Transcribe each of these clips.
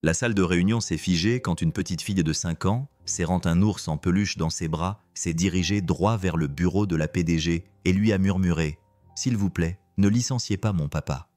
La salle de réunion s'est figée quand une petite fille de 5 ans, serrant un ours en peluche dans ses bras, s'est dirigée droit vers le bureau de la PDG et lui a murmuré « S'il vous plaît, ne licenciez pas mon papa. »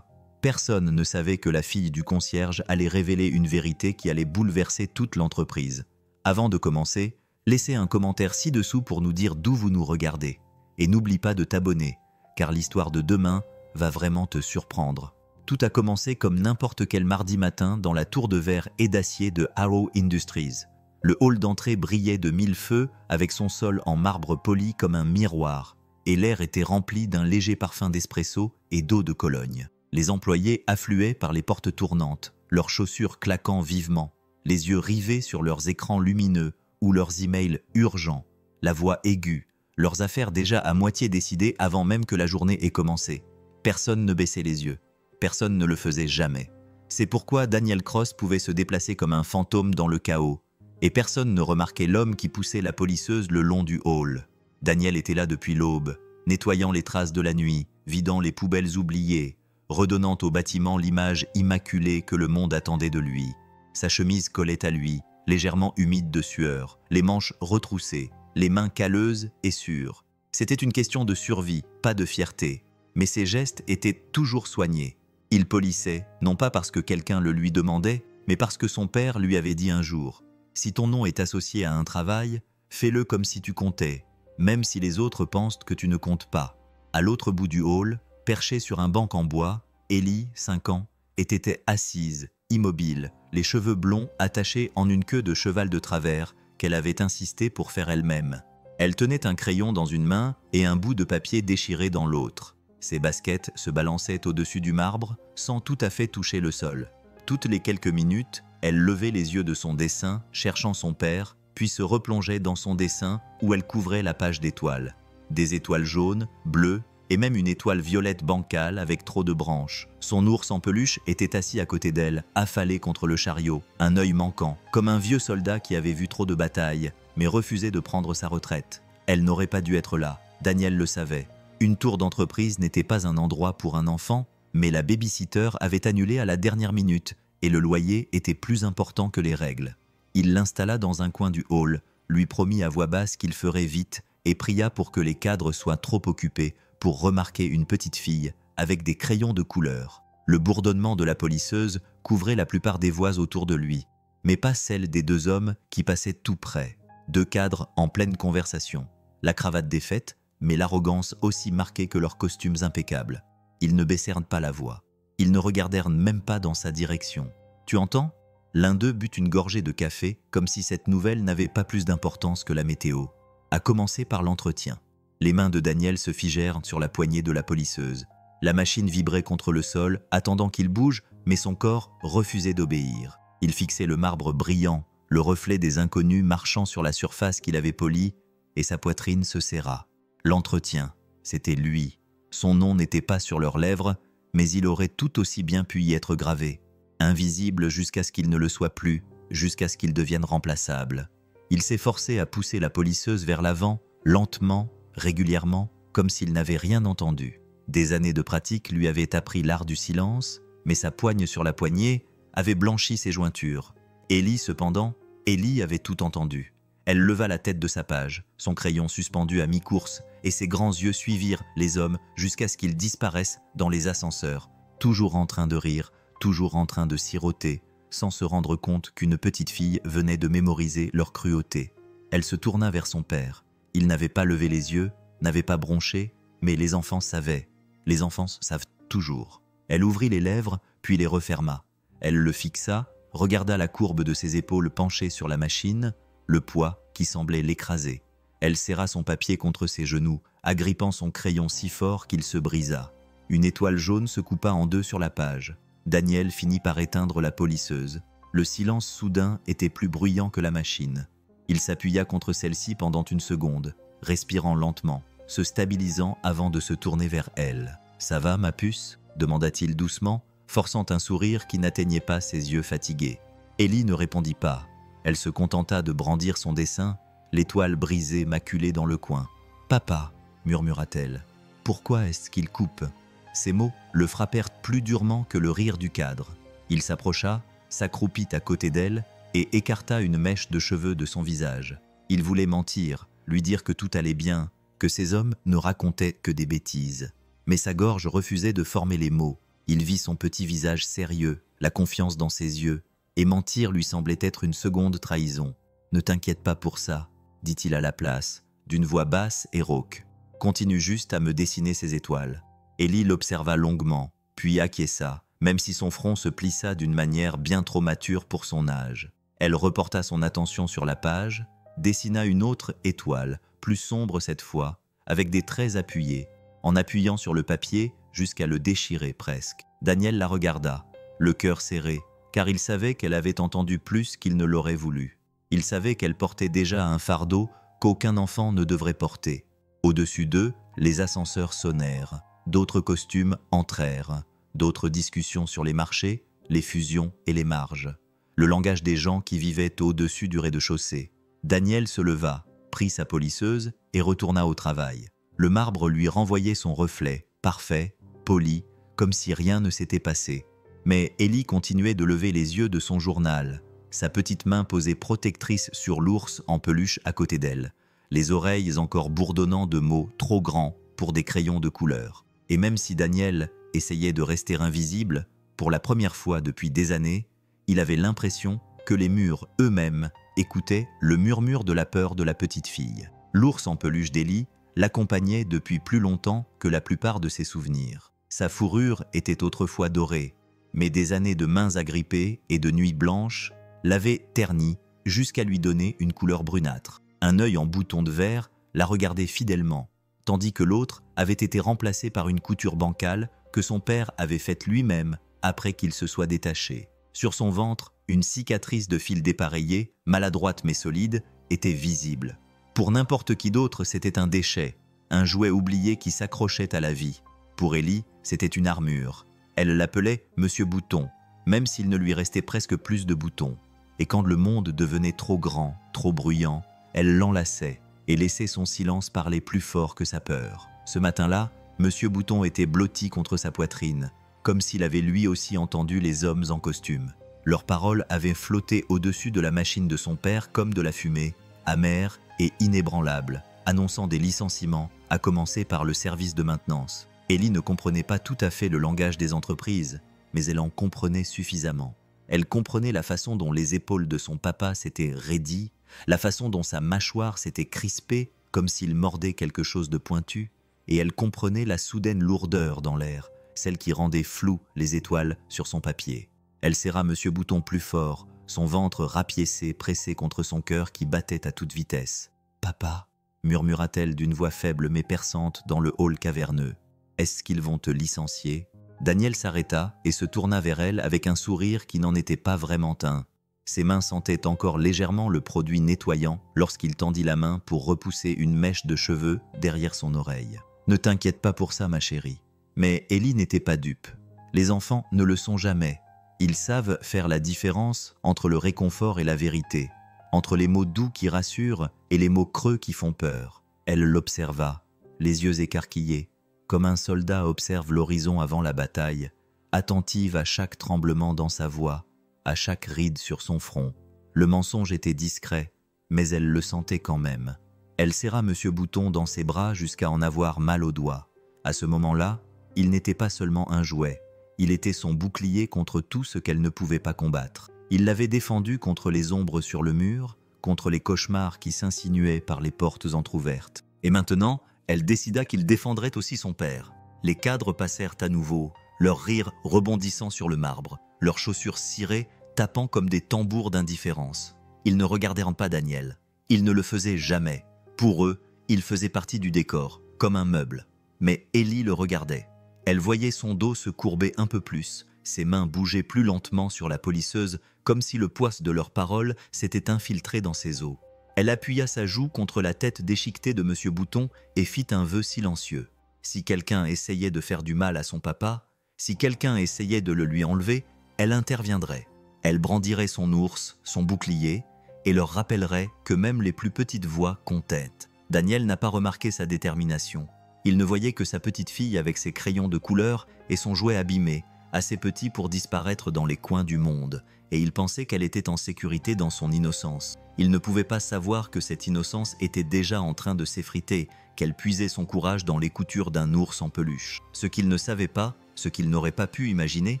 Personne ne savait que la fille du concierge allait révéler une vérité qui allait bouleverser toute l'entreprise. Avant de commencer, laissez un commentaire ci-dessous pour nous dire d'où vous nous regardez. Et n'oublie pas de t'abonner, car l'histoire de demain va vraiment te surprendre. Tout a commencé comme n'importe quel mardi matin dans la tour de verre et d'acier de Arrow Industries. Le hall d'entrée brillait de 1000 feux avec son sol en marbre poli comme un miroir, et l'air était rempli d'un léger parfum d'espresso et d'eau de Cologne. Les employés affluaient par les portes tournantes, leurs chaussures claquant vivement, les yeux rivés sur leurs écrans lumineux ou leurs emails urgents, la voix aiguë, leurs affaires déjà à moitié décidées avant même que la journée ait commencé. Personne ne baissait les yeux. Personne ne le faisait jamais. C'est pourquoi Daniel Cross pouvait se déplacer comme un fantôme dans le chaos, et personne ne remarquait l'homme qui poussait la polisseuse le long du hall. Daniel était là depuis l'aube, nettoyant les traces de la nuit, vidant les poubelles oubliées, redonnant au bâtiment l'image immaculée que le monde attendait de lui. Sa chemise collait à lui, légèrement humide de sueur, les manches retroussées, les mains calleuses et sûres. C'était une question de survie, pas de fierté. Mais ses gestes étaient toujours soignés. Il polissait, non pas parce que quelqu'un le lui demandait, mais parce que son père lui avait dit un jour « Si ton nom est associé à un travail, fais-le comme si tu comptais, même si les autres pensent que tu ne comptes pas. » À l'autre bout du hall, perchée sur un banc en bois, Ellie, 5 ans, était assise, immobile, les cheveux blonds attachés en une queue de cheval de travers qu'elle avait insisté pour faire elle-même. Elle tenait un crayon dans une main et un bout de papier déchiré dans l'autre. Ses baskets se balançaient au-dessus du marbre sans tout à fait toucher le sol. Toutes les quelques minutes, elle levait les yeux de son dessin, cherchant son père, puis se replongeait dans son dessin où elle couvrait la page d'étoiles. Des étoiles jaunes, bleues et même une étoile violette bancale avec trop de branches. Son ours en peluche était assis à côté d'elle, affalé contre le chariot, un œil manquant, comme un vieux soldat qui avait vu trop de batailles, mais refusait de prendre sa retraite. Elle n'aurait pas dû être là, Daniel le savait. Une tour d'entreprise n'était pas un endroit pour un enfant, mais la babysitter avait annulé à la dernière minute et le loyer était plus important que les règles. Il l'installa dans un coin du hall, lui promit à voix basse qu'il ferait vite et pria pour que les cadres soient trop occupés pour remarquer une petite fille avec des crayons de couleur. Le bourdonnement de la polisseuse couvrait la plupart des voix autour de lui, mais pas celle des 2 hommes qui passaient tout près. 2 cadres en pleine conversation, la cravate défaite, mais l'arrogance aussi marquée que leurs costumes impeccables. Ils ne baissèrent pas la voix. Ils ne regardèrent même pas dans sa direction. « Tu entends ?» L'un d'eux but une gorgée de café, comme si cette nouvelle n'avait pas plus d'importance que la météo. À commencer par l'entretien. Les mains de Daniel se figèrent sur la poignée de la polisseuse. La machine vibrait contre le sol, attendant qu'il bouge, mais son corps refusait d'obéir. Il fixait le marbre brillant, le reflet des inconnus marchant sur la surface qu'il avait polie, et sa poitrine se serra. L'entretien, c'était lui. Son nom n'était pas sur leurs lèvres, mais il aurait tout aussi bien pu y être gravé. Invisible jusqu'à ce qu'il ne le soit plus, jusqu'à ce qu'il devienne remplaçable. Il s'efforçait à pousser la polisseuse vers l'avant, lentement, régulièrement, comme s'il n'avait rien entendu. Des années de pratique lui avaient appris l'art du silence, mais sa poigne sur la poignée avait blanchi ses jointures. Ellie, cependant, Ellie avait tout entendu. Elle leva la tête de sa page, son crayon suspendu à mi-course, et ses grands yeux suivirent les hommes jusqu'à ce qu'ils disparaissent dans les ascenseurs, toujours en train de rire, toujours en train de siroter, sans se rendre compte qu'une petite fille venait de mémoriser leur cruauté. Elle se tourna vers son père. Il n'avait pas levé les yeux, n'avait pas bronché, mais les enfants savaient. Les enfants savent toujours. Elle ouvrit les lèvres, puis les referma. Elle le fixa, regarda la courbe de ses épaules penchées sur la machine, le poids qui semblait l'écraser. Elle serra son papier contre ses genoux, agrippant son crayon si fort qu'il se brisa. Une étoile jaune se coupa en 2 sur la page. Daniel finit par éteindre la polisseuse. Le silence soudain était plus bruyant que la machine. Il s'appuya contre celle-ci pendant une seconde, respirant lentement, se stabilisant avant de se tourner vers elle. « Ça va, ma puce ?» demanda-t-il doucement, forçant un sourire qui n'atteignait pas ses yeux fatigués. Ellie ne répondit pas. Elle se contenta de brandir son dessin, l'étoile brisée maculée dans le coin. « Papa » murmura-t-elle. « Pourquoi est-ce qu'il coupe ?» Ces mots le frappèrent plus durement que le rire du cadre. Il s'approcha, s'accroupit à côté d'elle et écarta une mèche de cheveux de son visage. Il voulait mentir, lui dire que tout allait bien, que ces hommes ne racontaient que des bêtises. Mais sa gorge refusait de former les mots. Il vit son petit visage sérieux, la confiance dans ses yeux, et mentir lui semblait être une seconde trahison. « Ne t'inquiète pas pour ça, dit-il à la place, d'une voix basse et rauque. Continue juste à me dessiner ces étoiles. » Ellie l'observa longuement, puis acquiesça, même si son front se plissa d'une manière bien trop mature pour son âge. Elle reporta son attention sur la page, dessina une autre étoile, plus sombre cette fois, avec des traits appuyés, en appuyant sur le papier jusqu'à le déchirer presque. Daniel la regarda, le cœur serré, car il savait qu'elle avait entendu plus qu'il ne l'aurait voulu. Il savait qu'elle portait déjà un fardeau qu'aucun enfant ne devrait porter. Au-dessus d'eux, les ascenseurs sonnèrent, d'autres costumes entrèrent, d'autres discussions sur les marchés, les fusions et les marges. Le langage des gens qui vivaient au-dessus du rez-de-chaussée. Daniel se leva, prit sa polisseuse et retourna au travail. Le marbre lui renvoyait son reflet, parfait, poli, comme si rien ne s'était passé. Mais Ellie continuait de lever les yeux de son journal, sa petite main posée protectrice sur l'ours en peluche à côté d'elle, les oreilles encore bourdonnant de mots trop grands pour des crayons de couleur. Et même si Daniel essayait de rester invisible, pour la première fois depuis des années, il avait l'impression que les murs eux-mêmes écoutaient le murmure de la peur de la petite fille. L'ours en peluche d'Ellie l'accompagnait depuis plus longtemps que la plupart de ses souvenirs. Sa fourrure était autrefois dorée, mais des années de mains agrippées et de nuits blanches l'avaient ternie jusqu'à lui donner une couleur brunâtre. Un œil en bouton de verre la regardait fidèlement, tandis que l'autre avait été remplacé par une couture bancale que son père avait faite lui-même après qu'il se soit détaché. Sur son ventre, une cicatrice de fil dépareillé, maladroite mais solide, était visible. Pour n'importe qui d'autre, c'était un déchet, un jouet oublié qui s'accrochait à la vie. Pour Ellie, c'était une armure. Elle l'appelait Monsieur Bouton, même s'il ne lui restait presque plus de boutons. Et quand le monde devenait trop grand, trop bruyant, elle l'enlaçait et laissait son silence parler plus fort que sa peur. Ce matin-là, Monsieur Bouton était blotti contre sa poitrine, comme s'il avait lui aussi entendu les hommes en costume. Leurs paroles avaient flotté au-dessus de la machine de son père comme de la fumée, amère et inébranlable, annonçant des licenciements, à commencer par le service de maintenance. Ellie ne comprenait pas tout à fait le langage des entreprises, mais elle en comprenait suffisamment. Elle comprenait la façon dont les épaules de son papa s'étaient raidies, la façon dont sa mâchoire s'était crispée comme s'il mordait quelque chose de pointu, et elle comprenait la soudaine lourdeur dans l'air, celle qui rendait floues les étoiles sur son papier. Elle serra Monsieur Bouton plus fort, son ventre rapiécé pressé contre son cœur qui battait à toute vitesse. « Papa » murmura-t-elle d'une voix faible mais perçante dans le hall caverneux. « Est-ce qu'ils vont te licencier ?» Daniel s'arrêta et se tourna vers elle avec un sourire qui n'en était pas vraiment un. Ses mains sentaient encore légèrement le produit nettoyant lorsqu'il tendit la main pour repousser une mèche de cheveux derrière son oreille. « Ne t'inquiète pas pour ça, ma chérie. » Mais Ellie n'était pas dupe. Les enfants ne le sont jamais. Ils savent faire la différence entre le réconfort et la vérité, entre les mots doux qui rassurent et les mots creux qui font peur. Elle l'observa, les yeux écarquillés, comme un soldat observe l'horizon avant la bataille, attentive à chaque tremblement dans sa voix, à chaque ride sur son front. Le mensonge était discret, mais elle le sentait quand même. Elle serra Monsieur Bouton dans ses bras jusqu'à en avoir mal aux doigts. À ce moment-là, il n'était pas seulement un jouet, il était son bouclier contre tout ce qu'elle ne pouvait pas combattre. Il l'avait défendue contre les ombres sur le mur, contre les cauchemars qui s'insinuaient par les portes entr'ouvertes. Et maintenant, elle décida qu'il défendrait aussi son père. Les cadres passèrent à nouveau, leur rire rebondissant sur le marbre, leurs chaussures cirées tapant comme des tambours d'indifférence. Ils ne regardèrent pas Daniel. Ils ne le faisaient jamais. Pour eux, il faisait partie du décor, comme un meuble. Mais Ellie le regardait. Elle voyait son dos se courber un peu plus, ses mains bougeaient plus lentement sur la polisseuse, comme si le poids de leurs paroles s'était infiltré dans ses os. Elle appuya sa joue contre la tête déchiquetée de Monsieur Bouton et fit un vœu silencieux. Si quelqu'un essayait de faire du mal à son papa, si quelqu'un essayait de le lui enlever, elle interviendrait. Elle brandirait son ours, son bouclier, et leur rappellerait que même les plus petites voix comptaient. Daniel n'a pas remarqué sa détermination. Il ne voyait que sa petite fille avec ses crayons de couleur et son jouet abîmé, assez petit pour disparaître dans les coins du monde, et il pensait qu'elle était en sécurité dans son innocence. Il ne pouvait pas savoir que cette innocence était déjà en train de s'effriter, qu'elle puisait son courage dans les coutures d'un ours en peluche. Ce qu'il ne savait pas, ce qu'il n'aurait pas pu imaginer,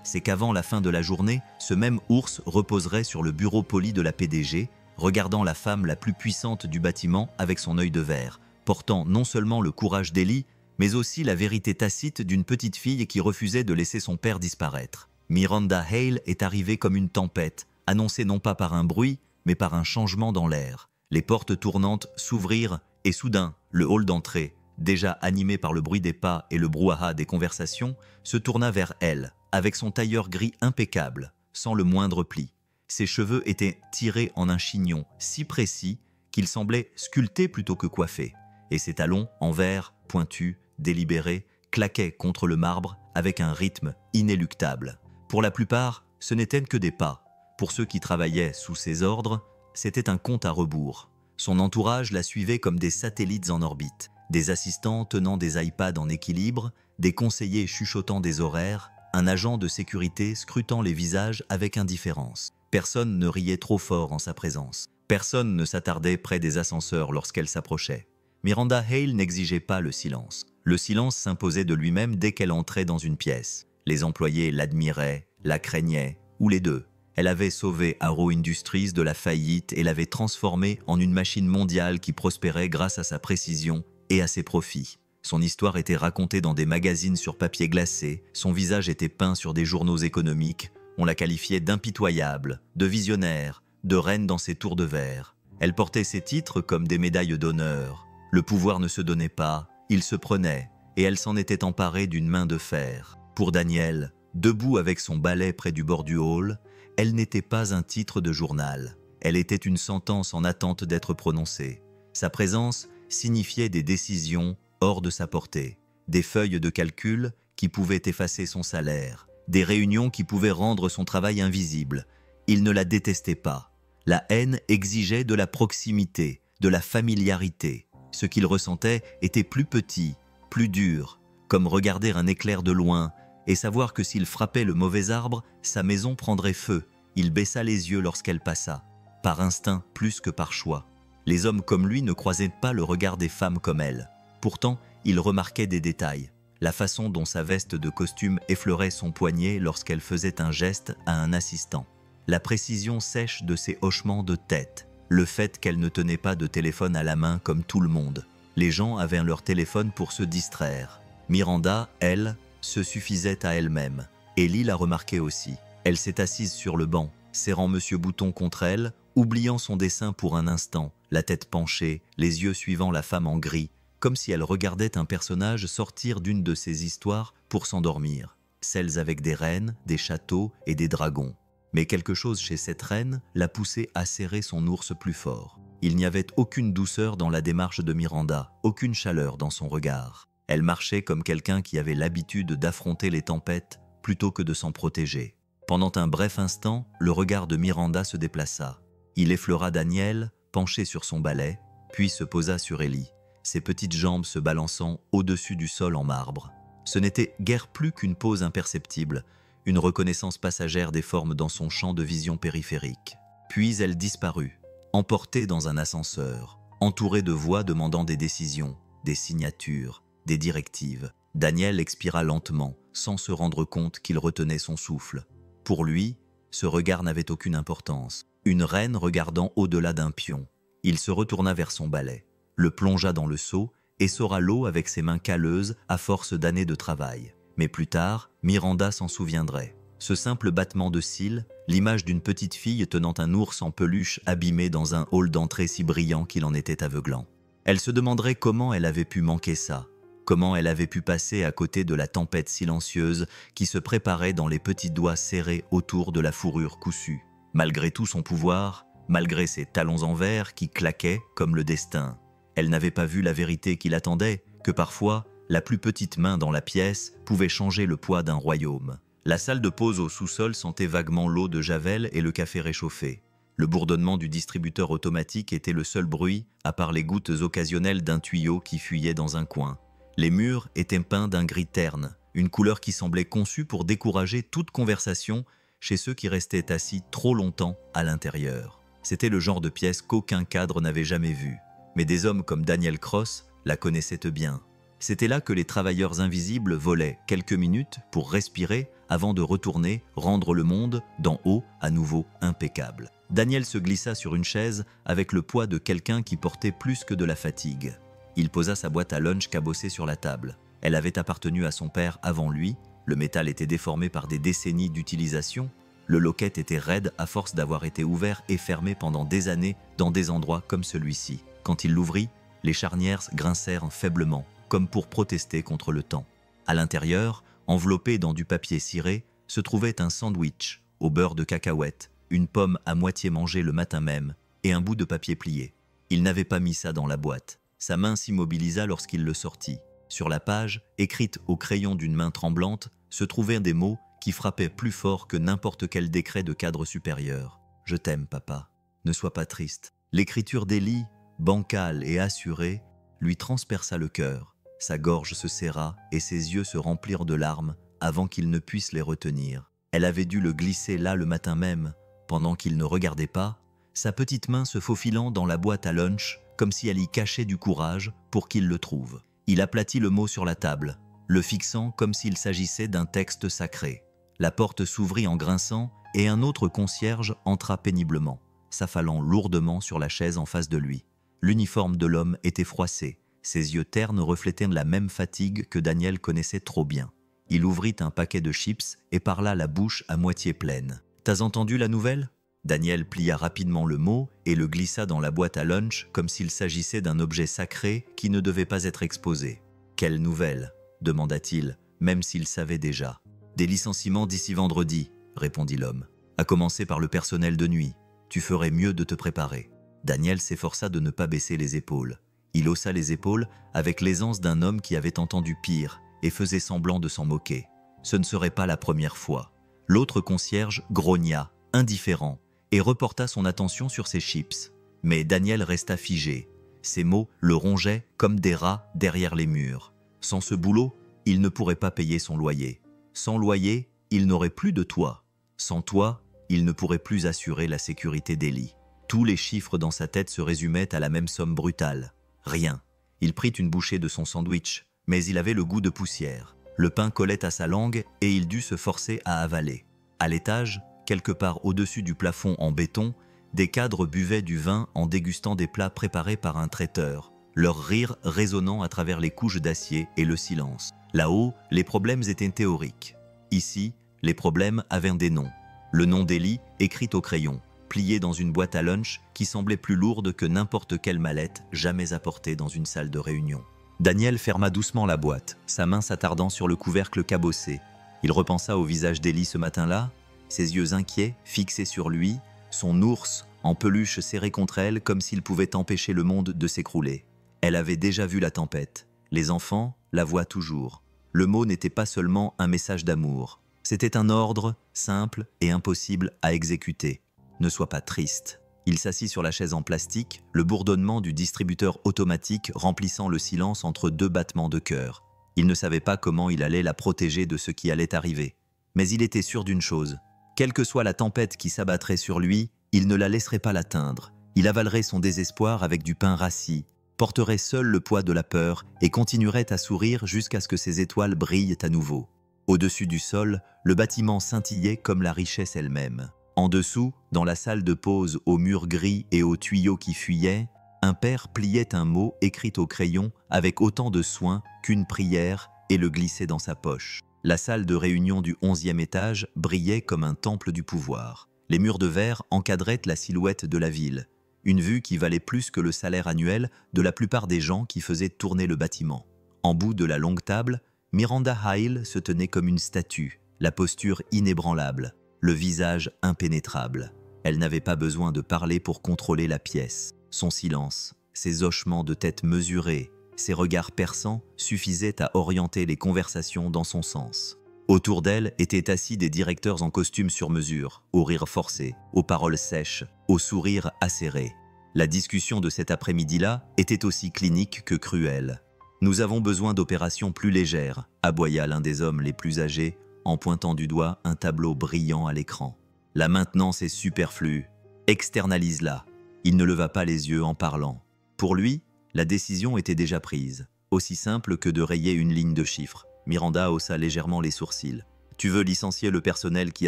c'est qu'avant la fin de la journée, ce même ours reposerait sur le bureau poli de la PDG, regardant la femme la plus puissante du bâtiment avec son œil de verre, portant non seulement le courage d'Ellie, mais aussi la vérité tacite d'une petite fille qui refusait de laisser son père disparaître. Miranda Hale est arrivée comme une tempête, annoncée non pas par un bruit, mais par un changement dans l'air. Les portes tournantes s'ouvrirent et soudain, le hall d'entrée, déjà animé par le bruit des pas et le brouhaha des conversations, se tourna vers elle, avec son tailleur gris impeccable, sans le moindre pli. Ses cheveux étaient tirés en un chignon si précis qu'il semblait sculpté plutôt que coiffé, et ses talons, en verre, pointus, délibérés, claquaient contre le marbre avec un rythme inéluctable. Pour la plupart, ce n'étaient que des pas. Pour ceux qui travaillaient sous ses ordres, c'était un compte à rebours. Son entourage la suivait comme des satellites en orbite, des assistants tenant des iPads en équilibre, des conseillers chuchotant des horaires, un agent de sécurité scrutant les visages avec indifférence. Personne ne riait trop fort en sa présence. Personne ne s'attardait près des ascenseurs lorsqu'elle s'approchait. Miranda Hale n'exigeait pas le silence. Le silence s'imposait de lui-même dès qu'elle entrait dans une pièce. Les employés l'admiraient, la craignaient, ou les deux. Elle avait sauvé Arrow Industries de la faillite et l'avait transformée en une machine mondiale qui prospérait grâce à sa précision et à ses profits. Son histoire était racontée dans des magazines sur papier glacé, son visage était peint sur des journaux économiques, on la qualifiait d'impitoyable, de visionnaire, de reine dans ses tours de verre. Elle portait ses titres comme des médailles d'honneur. Le pouvoir ne se donnait pas, il se prenait, et elle s'en était emparée d'une main de fer. Pour Daniel, debout avec son balai près du bord du hall, elle n'était pas un titre de journal. Elle était une sentence en attente d'être prononcée. Sa présence signifiait des décisions hors de sa portée, des feuilles de calcul qui pouvaient effacer son salaire, des réunions qui pouvaient rendre son travail invisible. Il ne la détestait pas. La haine exigeait de la proximité, de la familiarité. Ce qu'il ressentait était plus petit, plus dur, comme regarder un éclair de loin et savoir que s'il frappait le mauvais arbre, sa maison prendrait feu. Il baissa les yeux lorsqu'elle passa, par instinct plus que par choix. Les hommes comme lui ne croisaient pas le regard des femmes comme elle. Pourtant, il remarquait des détails. La façon dont sa veste de costume effleurait son poignet lorsqu'elle faisait un geste à un assistant. La précision sèche de ses hochements de tête. Le fait qu'elle ne tenait pas de téléphone à la main comme tout le monde. Les gens avaient leur téléphone pour se distraire. Miranda, elle, se suffisait à elle-même. Ellie la remarquait aussi. Elle s'est assise sur le banc, serrant Monsieur Bouton contre elle, oubliant son dessin pour un instant, la tête penchée, les yeux suivant la femme en gris, comme si elle regardait un personnage sortir d'une de ses histoires pour s'endormir. Celles avec des reines, des châteaux et des dragons. Mais quelque chose chez cette reine l'a poussée à serrer son ours plus fort. Il n'y avait aucune douceur dans la démarche de Miranda, aucune chaleur dans son regard. Elle marchait comme quelqu'un qui avait l'habitude d'affronter les tempêtes plutôt que de s'en protéger. Pendant un bref instant, le regard de Miranda se déplaça. Il effleura Daniel, penché sur son balai, puis se posa sur Ellie, ses petites jambes se balançant au-dessus du sol en marbre. Ce n'était guère plus qu'une pause imperceptible, une reconnaissance passagère des formes dans son champ de vision périphérique. Puis elle disparut, emportée dans un ascenseur, entourée de voix demandant des décisions, des signatures, des directives. Daniel expira lentement, sans se rendre compte qu'il retenait son souffle. Pour lui, ce regard n'avait aucune importance. Une reine regardant au-delà d'un pion. Il se retourna vers son balai, le plongea dans le seau et sora l'eau avec ses mains calleuses à force d'années de travail. Mais plus tard, Miranda s'en souviendrait. Ce simple battement de cils, l'image d'une petite fille tenant un ours en peluche abîmé dans un hall d'entrée si brillant qu'il en était aveuglant. Elle se demanderait comment elle avait pu manquer ça, comment elle avait pu passer à côté de la tempête silencieuse qui se préparait dans les petits doigts serrés autour de la fourrure coussue. Malgré tout son pouvoir, malgré ses talons en verre qui claquaient comme le destin, elle n'avait pas vu la vérité qui l'attendait, que parfois, la plus petite main dans la pièce pouvait changer le poids d'un royaume. La salle de pause au sous-sol sentait vaguement l'eau de Javel et le café réchauffé. Le bourdonnement du distributeur automatique était le seul bruit, à part les gouttes occasionnelles d'un tuyau qui fuyait dans un coin. Les murs étaient peints d'un gris terne, une couleur qui semblait conçue pour décourager toute conversation chez ceux qui restaient assis trop longtemps à l'intérieur. C'était le genre de pièce qu'aucun cadre n'avait jamais vu. Mais des hommes comme Daniel Cross la connaissaient bien. C'était là que les travailleurs invisibles volaient quelques minutes pour respirer avant de retourner rendre le monde d'en haut à nouveau impeccable. Daniel se glissa sur une chaise avec le poids de quelqu'un qui portait plus que de la fatigue. Il posa sa boîte à lunch cabossée sur la table. Elle avait appartenu à son père avant lui, le métal était déformé par des décennies d'utilisation, le loquet était raide à force d'avoir été ouvert et fermé pendant des années dans des endroits comme celui-ci. Quand il l'ouvrit, les charnières grincèrent faiblement, comme pour protester contre le temps. À l'intérieur, enveloppé dans du papier ciré, se trouvait un sandwich au beurre de cacahuète, une pomme à moitié mangée le matin même et un bout de papier plié. Il n'avait pas mis ça dans la boîte. Sa main s'immobilisa lorsqu'il le sortit. Sur la page, écrite au crayon d'une main tremblante, se trouvaient des mots qui frappaient plus fort que n'importe quel décret de cadre supérieur. « Je t'aime, papa. Ne sois pas triste. » L'écriture d'Élie, bancale et assurée, lui transperça le cœur. Sa gorge se serra et ses yeux se remplirent de larmes avant qu'il ne puisse les retenir. Elle avait dû le glisser là le matin même, pendant qu'il ne regardait pas, sa petite main se faufilant dans la boîte à lunch comme si elle y cachait du courage pour qu'il le trouve. Il aplatit le mot sur la table, le fixant comme s'il s'agissait d'un texte sacré. La porte s'ouvrit en grinçant et un autre concierge entra péniblement, s'affalant lourdement sur la chaise en face de lui. L'uniforme de l'homme était froissé, ses yeux ternes reflétaient la même fatigue que Daniel connaissait trop bien. Il ouvrit un paquet de chips et parla la bouche à moitié pleine. « T'as entendu la nouvelle ?» Daniel plia rapidement le mot et le glissa dans la boîte à lunch comme s'il s'agissait d'un objet sacré qui ne devait pas être exposé. « Quelle nouvelle ?» demanda-t-il, même s'il savait déjà. « Des licenciements d'ici vendredi, » répondit l'homme. « À commencer par le personnel de nuit. Tu ferais mieux de te préparer. » Daniel s'efforça de ne pas baisser les épaules. Il haussa les épaules avec l'aisance d'un homme qui avait entendu pire et faisait semblant de s'en moquer. Ce ne serait pas la première fois. L'autre concierge grogna, indifférent, et reporta son attention sur ses chips. Mais Daniel resta figé. Ses mots le rongeaient comme des rats derrière les murs. Sans ce boulot, il ne pourrait pas payer son loyer. Sans loyer, il n'aurait plus de toit. Sans toit, il ne pourrait plus assurer la sécurité d'Élie. Tous les chiffres dans sa tête se résumaient à la même somme brutale. Rien. Il prit une bouchée de son sandwich, mais il avait le goût de poussière. Le pain collait à sa langue et il dut se forcer à avaler. À l'étage, quelque part au-dessus du plafond en béton, des cadres buvaient du vin en dégustant des plats préparés par un traiteur, leur rire résonnant à travers les couches d'acier et le silence. Là-haut, les problèmes étaient théoriques. Ici, les problèmes avaient des noms. Le nom d'Élie, écrit au crayon, plié dans une boîte à lunch qui semblait plus lourde que n'importe quelle mallette jamais apportée dans une salle de réunion. Daniel ferma doucement la boîte, sa main s'attardant sur le couvercle cabossé. Il repensa au visage d'Élie ce matin-là, ses yeux inquiets, fixés sur lui, son ours en peluche serré contre elle comme s'il pouvait empêcher le monde de s'écrouler. Elle avait déjà vu la tempête. Les enfants la voient toujours. Le mot n'était pas seulement un message d'amour. C'était un ordre simple et impossible à exécuter. Ne sois pas triste. Il s'assit sur la chaise en plastique, le bourdonnement du distributeur automatique remplissant le silence entre deux battements de cœur. Il ne savait pas comment il allait la protéger de ce qui allait arriver. Mais il était sûr d'une chose. Quelle que soit la tempête qui s'abattrait sur lui, il ne la laisserait pas l'atteindre. Il avalerait son désespoir avec du pain rassis, porterait seul le poids de la peur et continuerait à sourire jusqu'à ce que ses étoiles brillent à nouveau. Au-dessus du sol, le bâtiment scintillait comme la richesse elle-même. En dessous, dans la salle de pause aux murs gris et aux tuyaux qui fuyaient, un père pliait un mot écrit au crayon avec autant de soin qu'une prière et le glissait dans sa poche. La salle de réunion du 11e étage brillait comme un temple du pouvoir. Les murs de verre encadraient la silhouette de la ville, une vue qui valait plus que le salaire annuel de la plupart des gens qui faisaient tourner le bâtiment. En bout de la longue table, Miranda Hyle se tenait comme une statue, la posture inébranlable, le visage impénétrable. Elle n'avait pas besoin de parler pour contrôler la pièce. Son silence, ses hochements de tête mesurés, ses regards perçants suffisaient à orienter les conversations dans son sens. Autour d'elle étaient assis des directeurs en costume sur mesure, aux rires forcés, aux paroles sèches, aux sourires acérés. La discussion de cet après-midi-là était aussi clinique que cruelle. Nous avons besoin d'opérations plus légères, aboya l'un des hommes les plus âgés en pointant du doigt un tableau brillant à l'écran. La maintenance est superflue. Externalise-la. Il ne leva pas les yeux en parlant. Pour lui, la décision était déjà prise. Aussi simple que de rayer une ligne de chiffres. Miranda haussa légèrement les sourcils. « Tu veux licencier le personnel qui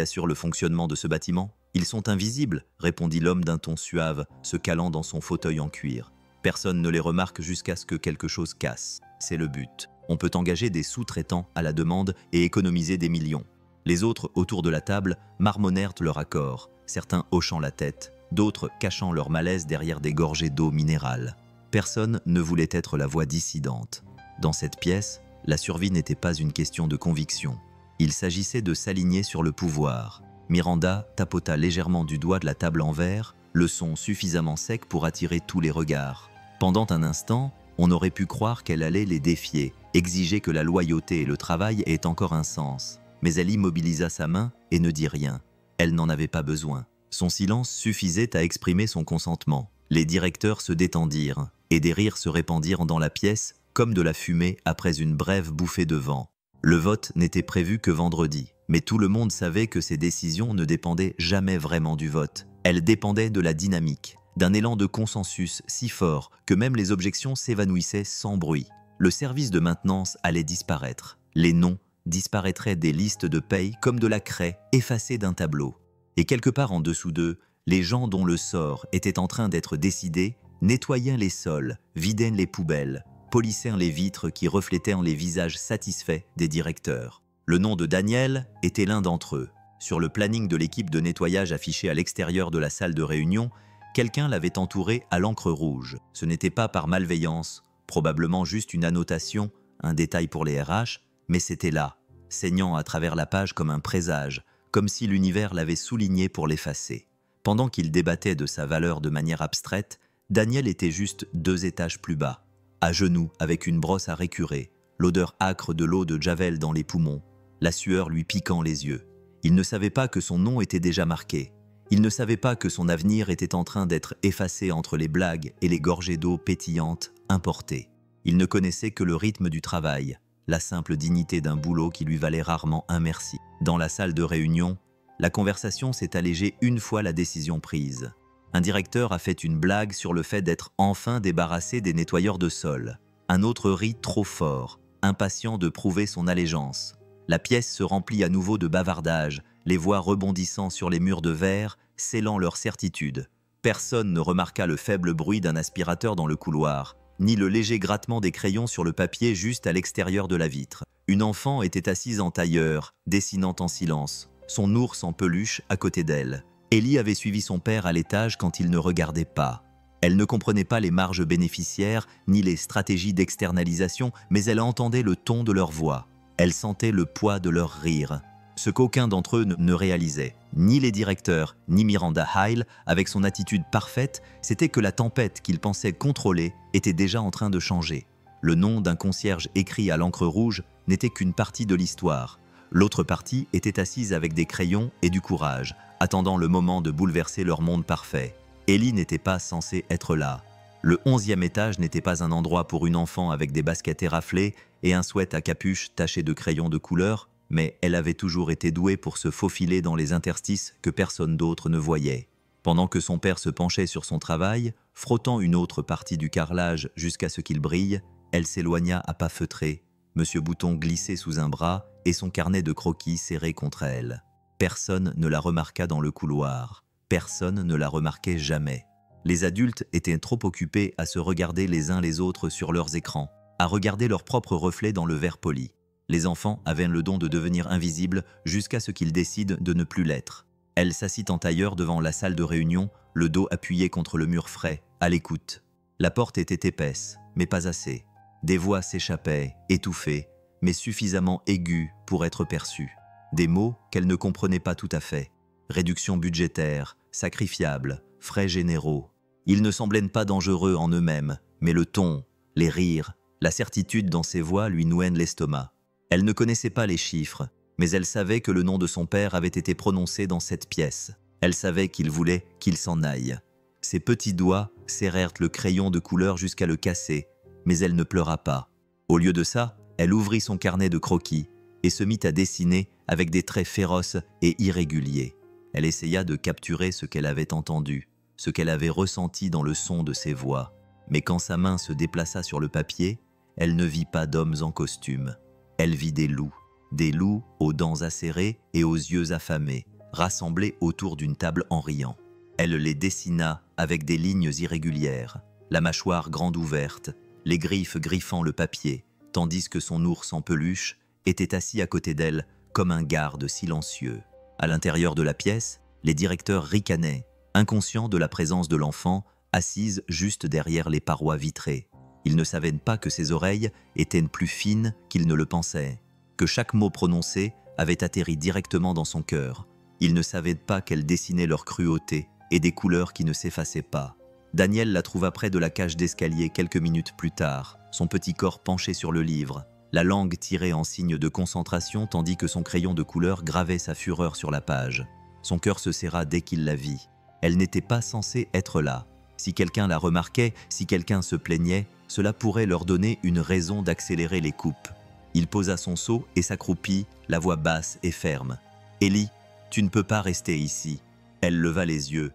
assure le fonctionnement de ce bâtiment ? Ils sont invisibles, répondit l'homme d'un ton suave, se calant dans son fauteuil en cuir. Personne ne les remarque jusqu'à ce que quelque chose casse. C'est le but. On peut engager des sous-traitants à la demande et économiser des millions. » Les autres autour de la table marmonnèrent leur accord, certains hochant la tête, d'autres cachant leur malaise derrière des gorgées d'eau minérale. Personne ne voulait être la voix dissidente. Dans cette pièce, la survie n'était pas une question de conviction. Il s'agissait de s'aligner sur le pouvoir. Miranda tapota légèrement du doigt de la table en verre, le son suffisamment sec pour attirer tous les regards. Pendant un instant, on aurait pu croire qu'elle allait les défier, exiger que la loyauté et le travail aient encore un sens. Mais elle immobilisa sa main et ne dit rien. Elle n'en avait pas besoin. Son silence suffisait à exprimer son consentement. Les directeurs se détendirent, et des rires se répandirent dans la pièce comme de la fumée après une brève bouffée de vent. Le vote n'était prévu que vendredi, mais tout le monde savait que ces décisions ne dépendaient jamais vraiment du vote. Elles dépendaient de la dynamique, d'un élan de consensus si fort que même les objections s'évanouissaient sans bruit. Le service de maintenance allait disparaître. Les noms disparaîtraient des listes de paye comme de la craie effacée d'un tableau. Et quelque part en dessous d'eux, les gens dont le sort était en train d'être décidé nettoyaient les sols, vidaient les poubelles, polissèrent les vitres qui reflétaient les visages satisfaits des directeurs. Le nom de Daniel était l'un d'entre eux. Sur le planning de l'équipe de nettoyage affiché à l'extérieur de la salle de réunion, quelqu'un l'avait entouré à l'encre rouge. Ce n'était pas par malveillance, probablement juste une annotation, un détail pour les RH, mais c'était là, saignant à travers la page comme un présage, comme si l'univers l'avait souligné pour l'effacer. Pendant qu'il débattait de sa valeur de manière abstraite, Daniel était juste 2 étages plus bas, à genoux avec une brosse à récurer, l'odeur âcre de l'eau de Javel dans les poumons, la sueur lui piquant les yeux. Il ne savait pas que son nom était déjà marqué. Il ne savait pas que son avenir était en train d'être effacé entre les blagues et les gorgées d'eau pétillantes importées. Il ne connaissait que le rythme du travail, la simple dignité d'un boulot qui lui valait rarement un merci. Dans la salle de réunion, la conversation s'est allégée une fois la décision prise. Un directeur a fait une blague sur le fait d'être enfin débarrassé des nettoyeurs de sol. Un autre rit trop fort, impatient de prouver son allégeance. La pièce se remplit à nouveau de bavardages, les voix rebondissant sur les murs de verre, scellant leur certitude. Personne ne remarqua le faible bruit d'un aspirateur dans le couloir, ni le léger grattement des crayons sur le papier juste à l'extérieur de la vitre. Une enfant était assise en tailleur, dessinant en silence, son ours en peluche à côté d'elle. Ellie avait suivi son père à l'étage quand il ne regardait pas. Elle ne comprenait pas les marges bénéficiaires ni les stratégies d'externalisation, mais elle entendait le ton de leur voix. Elle sentait le poids de leur rire. Ce qu'aucun d'entre eux ne réalisait, ni les directeurs, ni Miranda Hyle, avec son attitude parfaite, c'était que la tempête qu'ils pensaient contrôler était déjà en train de changer. Le nom d'un concierge écrit à l'encre rouge n'était qu'une partie de l'histoire. L'autre partie était assise avec des crayons et du courage, attendant le moment de bouleverser leur monde parfait. Ellie n'était pas censée être là. Le 11e étage n'était pas un endroit pour une enfant avec des baskets éraflées et un sweat à capuche taché de crayons de couleur, mais elle avait toujours été douée pour se faufiler dans les interstices que personne d'autre ne voyait. Pendant que son père se penchait sur son travail, frottant une autre partie du carrelage jusqu'à ce qu'il brille, elle s'éloigna à pas feutrés. Monsieur Bouton glissait sous un bras et son carnet de croquis serré contre elle. Personne ne la remarqua dans le couloir. Personne ne la remarquait jamais. Les adultes étaient trop occupés à se regarder les uns les autres sur leurs écrans, à regarder leurs propres reflets dans le verre poli. Les enfants avaient le don de devenir invisibles jusqu'à ce qu'ils décident de ne plus l'être. Elle s'assit en tailleur devant la salle de réunion, le dos appuyé contre le mur frais, à l'écoute. La porte était épaisse, mais pas assez. Des voix s'échappaient, étouffées, mais suffisamment aiguës pour être perçues. Des mots qu'elle ne comprenait pas tout à fait. Réduction budgétaire, sacrifiable, frais généraux. Ils ne semblaient pas dangereux en eux-mêmes, mais le ton, les rires, la certitude dans ses voix lui nouaient l'estomac. Elle ne connaissait pas les chiffres, mais elle savait que le nom de son père avait été prononcé dans cette pièce. Elle savait qu'il voulait qu'il s'en aille. Ses petits doigts serrèrent le crayon de couleur jusqu'à le casser, mais elle ne pleura pas. Au lieu de ça, elle ouvrit son carnet de croquis et se mit à dessiner avec des traits féroces et irréguliers. Elle essaya de capturer ce qu'elle avait entendu, ce qu'elle avait ressenti dans le son de ses voix. Mais quand sa main se déplaça sur le papier, elle ne vit pas d'hommes en costume. Elle vit des loups aux dents acérées et aux yeux affamés, rassemblés autour d'une table en riant. Elle les dessina avec des lignes irrégulières, la mâchoire grande ouverte, les griffes griffant le papier, tandis que son ours en peluche était assis à côté d'elle comme un garde silencieux. À l'intérieur de la pièce, les directeurs ricanaient, inconscients de la présence de l'enfant, assise juste derrière les parois vitrées. Ils ne savaient pas que ses oreilles étaient plus fines qu'ils ne le pensaient, que chaque mot prononcé avait atterri directement dans son cœur. Ils ne savaient pas qu'elle dessinait leur cruauté et des couleurs qui ne s'effaçaient pas. Daniel la trouva près de la cage d'escalier quelques minutes plus tard, son petit corps penché sur le livre, la langue tirée en signe de concentration tandis que son crayon de couleur gravait sa fureur sur la page. Son cœur se serra dès qu'il la vit. Elle n'était pas censée être là. Si quelqu'un la remarquait, si quelqu'un se plaignait, cela pourrait leur donner une raison d'accélérer les coupes. Il posa son seau et s'accroupit, la voix basse et ferme. « Ellie, tu ne peux pas rester ici. » Elle leva les yeux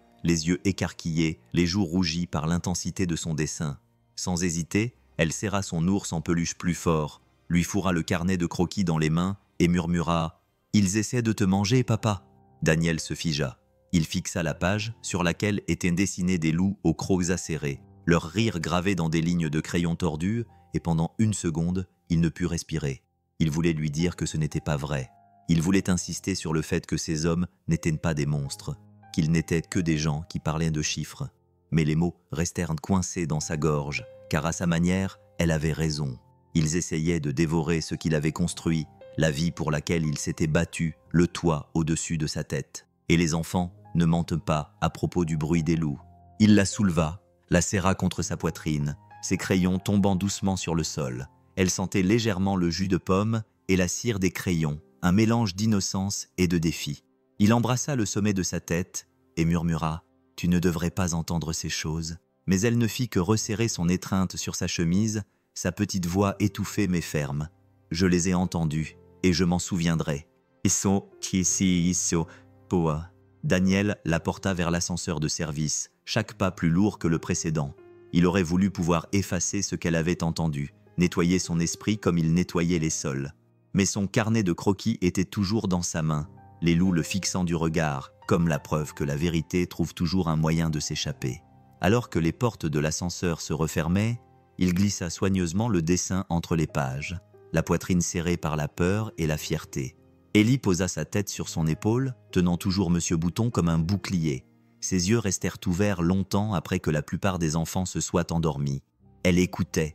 écarquillés, les joues rougies par l'intensité de son dessin. Sans hésiter, elle serra son ours en peluche plus fort, lui fourra le carnet de croquis dans les mains et murmura « Ils essaient de te manger, papa !» Daniel se figea. Il fixa la page sur laquelle étaient dessinés des loups aux crocs acérés, leur rire gravé dans des lignes de crayon tordus, et pendant une seconde, il ne put respirer. Il voulait lui dire que ce n'était pas vrai. Il voulait insister sur le fait que ces hommes n'étaient pas des monstres, qu'ils n'étaient que des gens qui parlaient de chiffres. Mais les mots restèrent coincés dans sa gorge, car à sa manière, elle avait raison. Ils essayaient de dévorer ce qu'il avait construit, la vie pour laquelle il s'était battu, le toit au-dessus de sa tête. Et les enfants ne mentent pas à propos du bruit des loups. Il la souleva, la serra contre sa poitrine, ses crayons tombant doucement sur le sol. Elle sentait légèrement le jus de pomme et la cire des crayons, un mélange d'innocence et de défi. Il embrassa le sommet de sa tête et murmura « Tu ne devrais pas entendre ces choses ». Mais elle ne fit que resserrer son étreinte sur sa chemise, sa petite voix étouffée mais ferme. « Je les ai entendus et je m'en souviendrai. » Daniel la porta vers l'ascenseur de service, chaque pas plus lourd que le précédent. Il aurait voulu pouvoir effacer ce qu'elle avait entendu, nettoyer son esprit comme il nettoyait les sols. Mais son carnet de croquis était toujours dans sa main, les loups le fixant du regard, comme la preuve que la vérité trouve toujours un moyen de s'échapper. Alors que les portes de l'ascenseur se refermaient, il glissa soigneusement le dessin entre les pages, la poitrine serrée par la peur et la fierté. Ellie posa sa tête sur son épaule, tenant toujours Monsieur Bouton comme un bouclier. Ses yeux restèrent ouverts longtemps après que la plupart des enfants se soient endormis. Elle écoutait